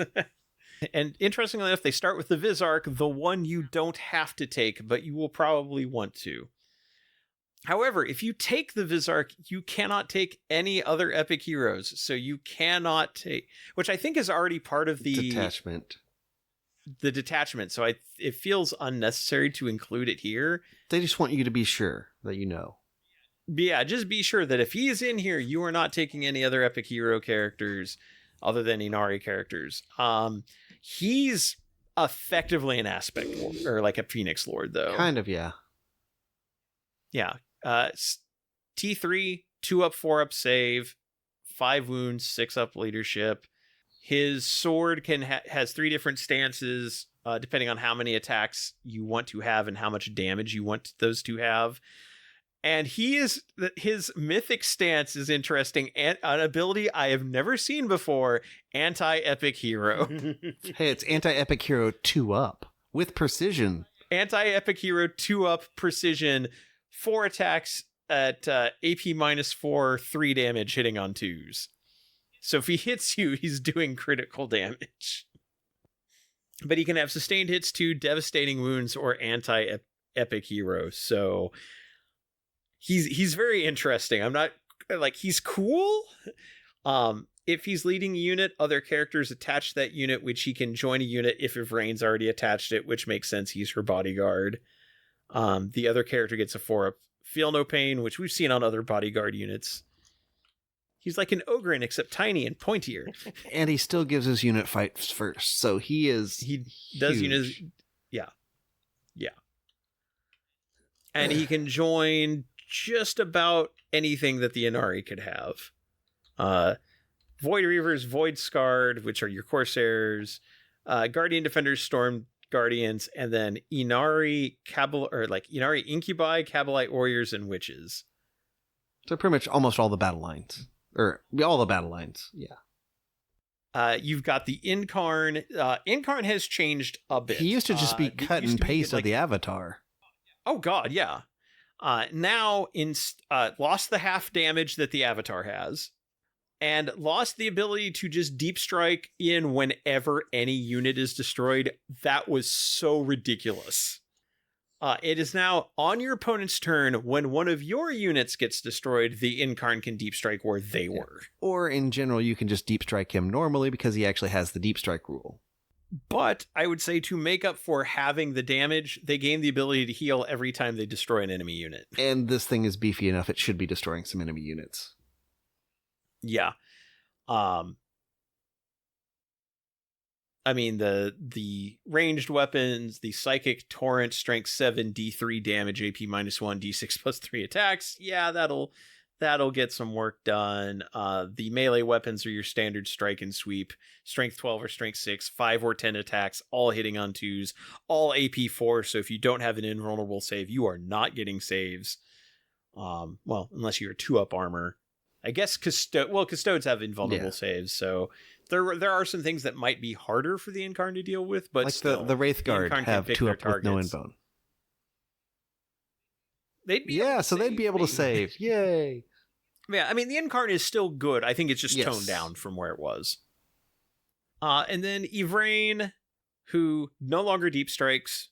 And interestingly enough, they start with the Vizark, the one you don't have to take, but you will probably want to. However, if you take the Vizark, you cannot take any other epic heroes. So you cannot take, which I think is already part of the detachment. The detachment. So it feels unnecessary to include it here. They just want you to be sure that you know. But yeah, just be sure that if he is in here, you are not taking any other epic hero characters other than Inari characters. He's effectively an aspect or like a Phoenix Lord, though. Kind of, yeah. Yeah. T3, 2 up, 4 up save, 5 wounds, 6 up leadership. His sword has 3 different stances, depending on how many attacks you want to have and how much damage you want those to have. And his mythic stance is interesting, and an ability I have never seen before, anti-epic hero. Hey, it's anti-epic hero 2 up with precision. Anti-epic hero 2 up precision, 4 attacks at AP -4, 3 damage hitting on 2s. So if he hits you, he's doing critical damage. But he can have sustained hits to devastating wounds or anti-epic hero. So he's very interesting. I'm not like, he's cool. If he's leading a unit, other characters attach that unit, which he can join a unit if Ivrain's already attached it, which makes sense. He's her bodyguard. The other character gets a 4 up. Feel no pain, which we've seen on other bodyguard units. He's like an Ogren, except tiny and pointier. And he still gives his unit fights first, so he does units. Yeah. And he can join just about anything that the Inari could have. Void Reavers, Void Scarred, which are your Corsairs, Guardian Defenders, Storm Guardians, and then Inari Incubi, Kabalite Warriors, and Witches. So pretty much almost all the battle lines. Or all the battle lines, yeah. You've got the Incarn. Incarn has changed a bit. He used to just be cut and paste of the Avatar. Oh god, yeah. Now lost the half damage that the Avatar has, and lost the ability to just deep strike in whenever any unit is destroyed. That was so ridiculous. It is now on your opponent's turn. When one of your units gets destroyed, the Incarn can deep strike where they were. Or in general, you can just deep strike him normally because he actually has the deep strike rule. But I would say to make up for having the damage, they gain the ability to heal every time they destroy an enemy unit. And this thing is beefy enough, it should be destroying some enemy units. Yeah. I mean, the ranged weapons, the Psychic Torrent, Strength 7, D3 damage, AP -1, D6 plus 3 attacks. Yeah, that'll get some work done. The melee weapons are your standard strike and sweep, Strength 12 or Strength 6, 5 or 10 attacks, all hitting on 2s, all AP 4. So if you don't have an invulnerable save, you are not getting saves. Well, unless you're 2-up armor. I guess Custodes have invulnerable saves, so there are some things that might be harder for the Incarn to deal with, but like still, the Wraith Guard have 2-up with no invuln. They'd be able to save. Yay! Yeah, I mean, the Incarn is still good. I think it's just toned down from where it was. And then Ivrain, who no longer deep strikes.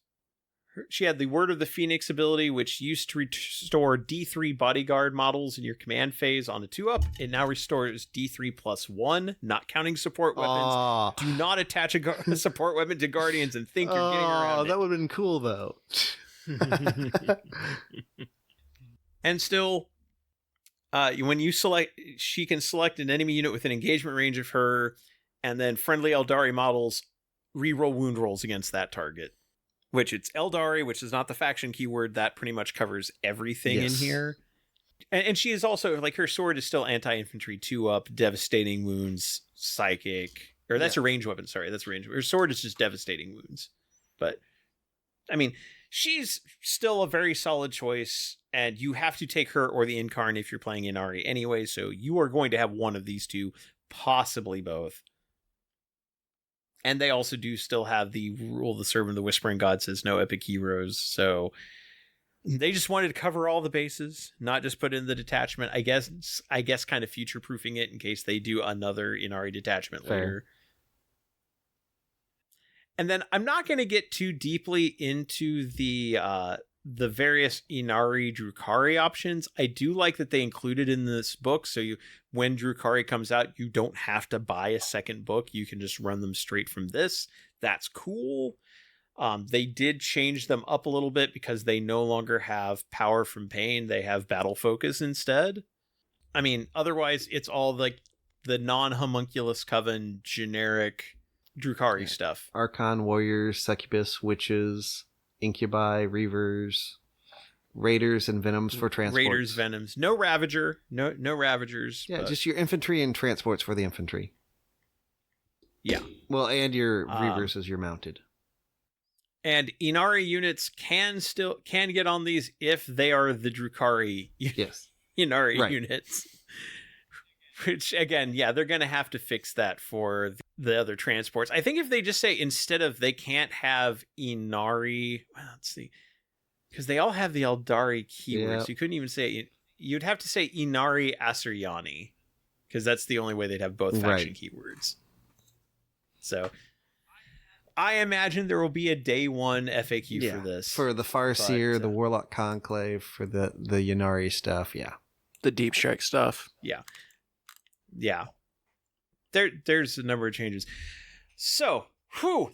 She had the Word of the Phoenix ability, which used to restore D3 bodyguard models in your command phase on a 2-up. It now restores D3 plus 1, not counting support weapons. Do not attach a support weapon to Guardians and think you're getting around it. That would have been cool, though. And still, when you select, she can select an enemy unit with an engagement range of her, and then friendly Aeldari models reroll wound rolls against that target. Which it's Aeldari, which is not the faction keyword. That pretty much covers everything in here. And she is also, like, her sword is still anti-infantry 2-up, devastating wounds, psychic. Or that's a ranged weapon, sorry. That's a ranged weapon. Her sword is just devastating wounds. But, I mean, she's still a very solid choice, and you have to take her or the Incarn if you're playing Inari anyway, so you are going to have one of these two, possibly both. And they also do still have the rule the servant of the Whispering God says no epic heroes, so they just wanted to cover all the bases, not just put in the detachment. I guess kind of future-proofing it in case they do another Inari detachment later. And then I'm not going to get too deeply into the various Inari Drukhari options. I do like that they included in this book, so when Drukhari comes out, you don't have to buy a second book. You can just run them straight from this. That's cool. They did change them up a little bit because they no longer have power from pain. They have battle focus instead. I mean, otherwise, it's all like the non-homunculus coven generic Drukhari stuff. Archon, warriors, succubus, witches, incubi, reavers, raiders, and venoms for transports. Raiders, venoms. No Ravager. No Ravagers. Yeah, just your infantry and transports for the infantry. Yeah. Well, and your reavers as your mounted. And Inari units can get on these if they are the Drukhari Inari units. Which, again, yeah, they're going to have to fix that for the other transports. I think if they just say, instead of they can't have Inari, well, let's see, because they all have the Aeldari keywords. Yep. You couldn't even say, you'd have to say Inari Asuryani, because that's the only way they'd have both faction keywords. So I imagine there will be a day one FAQ for this. For the Farseer, the Warlock Conclave, for the Ynnari stuff, the Deep Strike stuff. Yeah. There's a number of changes. So,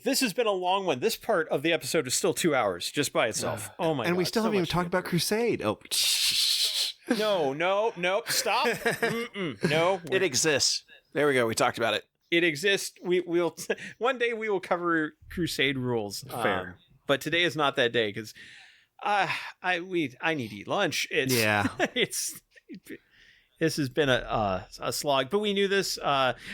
this has been a long one. This part of the episode is still 2 hours just by itself. Oh my god. And we still haven't even talked about Crusade. Oh. No, stop. No. It exists. There we go. We talked about it. It exists. We'll one day we will cover Crusade rules. Fair. But today is not that day because I need to eat lunch. This has been a slog, but we knew this.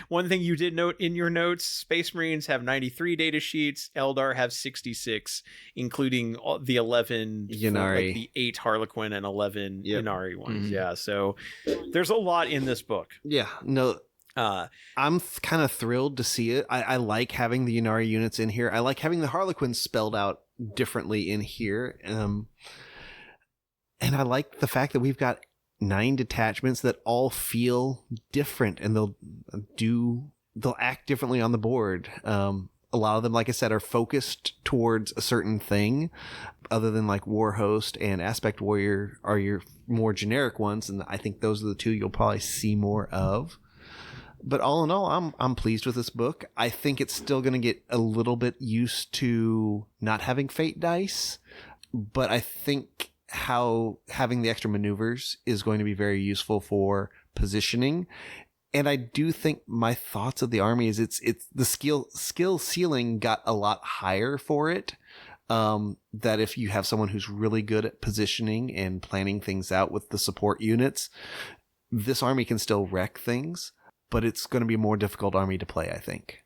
One thing you did note in your notes: Space Marines have 93 data sheets. Eldar have 66, including the 11 Ynnari, the 8 Harlequin and 11 Ynnari ones. Mm-hmm. Yeah, so there's a lot in this book. Yeah, no. I'm kind of thrilled to see it. I like having the Ynnari units in here. I like having the Harlequins spelled out differently in here. And I like the fact that we've got 9 detachments that all feel different, and they'll act differently on the board. A lot of them, like I said, are focused towards a certain thing, other than like Warhost and Aspect Warrior are your more generic ones, and I think those are the two you'll probably see more of. But all in all, I'm pleased with this book. I think it's still going to get a little bit used to not having fate dice, but I think how having the extra maneuvers is going to be very useful for positioning. And I do think my thoughts of the army is it's the skill ceiling got a lot higher for it. That if you have someone who's really good at positioning and planning things out with the support units, this army can still wreck things. But it's going to be a more difficult army to play, I think.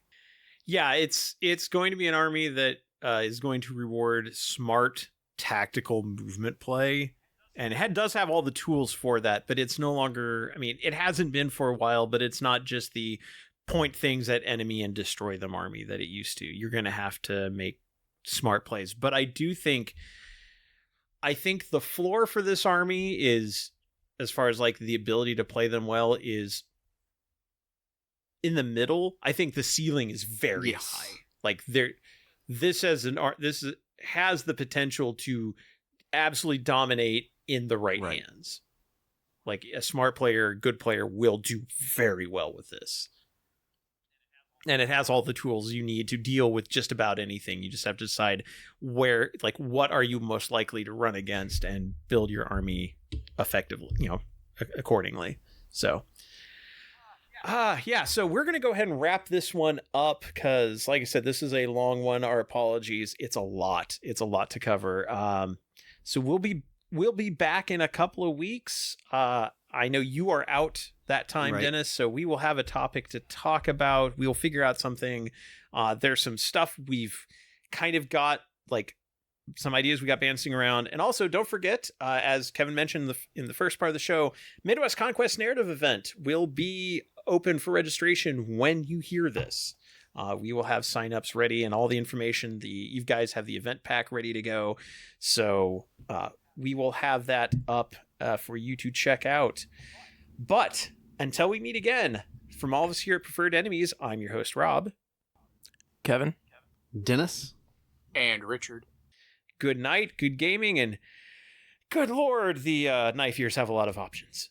Yeah, it's going to be an army that is going to reward smart, tactical movement play. And it does have all the tools for that, but it's no longer... I mean, it hasn't been for a while, but it's not just the point things at enemy and destroy them army that it used to. You're going to have to make smart plays. But I think the floor for this army is, as far as like the ability to play them well, is... in the middle. I think the ceiling is very high. Like this has the potential to absolutely dominate in the right hands. Like a smart player, good player will do very well with this. And it has all the tools you need to deal with just about anything. You just have to decide what are you most likely to run against and build your army effectively, accordingly. So so we're going to go ahead and wrap this one up because, like I said, this is a long one. Our apologies. It's a lot. It's a lot to cover. So we'll be back in a couple of weeks. I know you are out that time, Dennis, so we will have a topic to talk about. We'll figure out something. There's some stuff we've kind of got, like, some ideas we got bouncing around. And also, don't forget, as Kevin mentioned in the first part of the show, Midwest Conquest Narrative event will be open for registration when you hear this. We will have signups ready and all the information. You guys have the event pack ready to go. So we will have that up for you to check out. But until we meet again, from all of us here at Preferred Enemies, I'm your host, Rob. Kevin. Dennis. And Richard. Good night, good gaming, and good lord, the knife ears have a lot of options.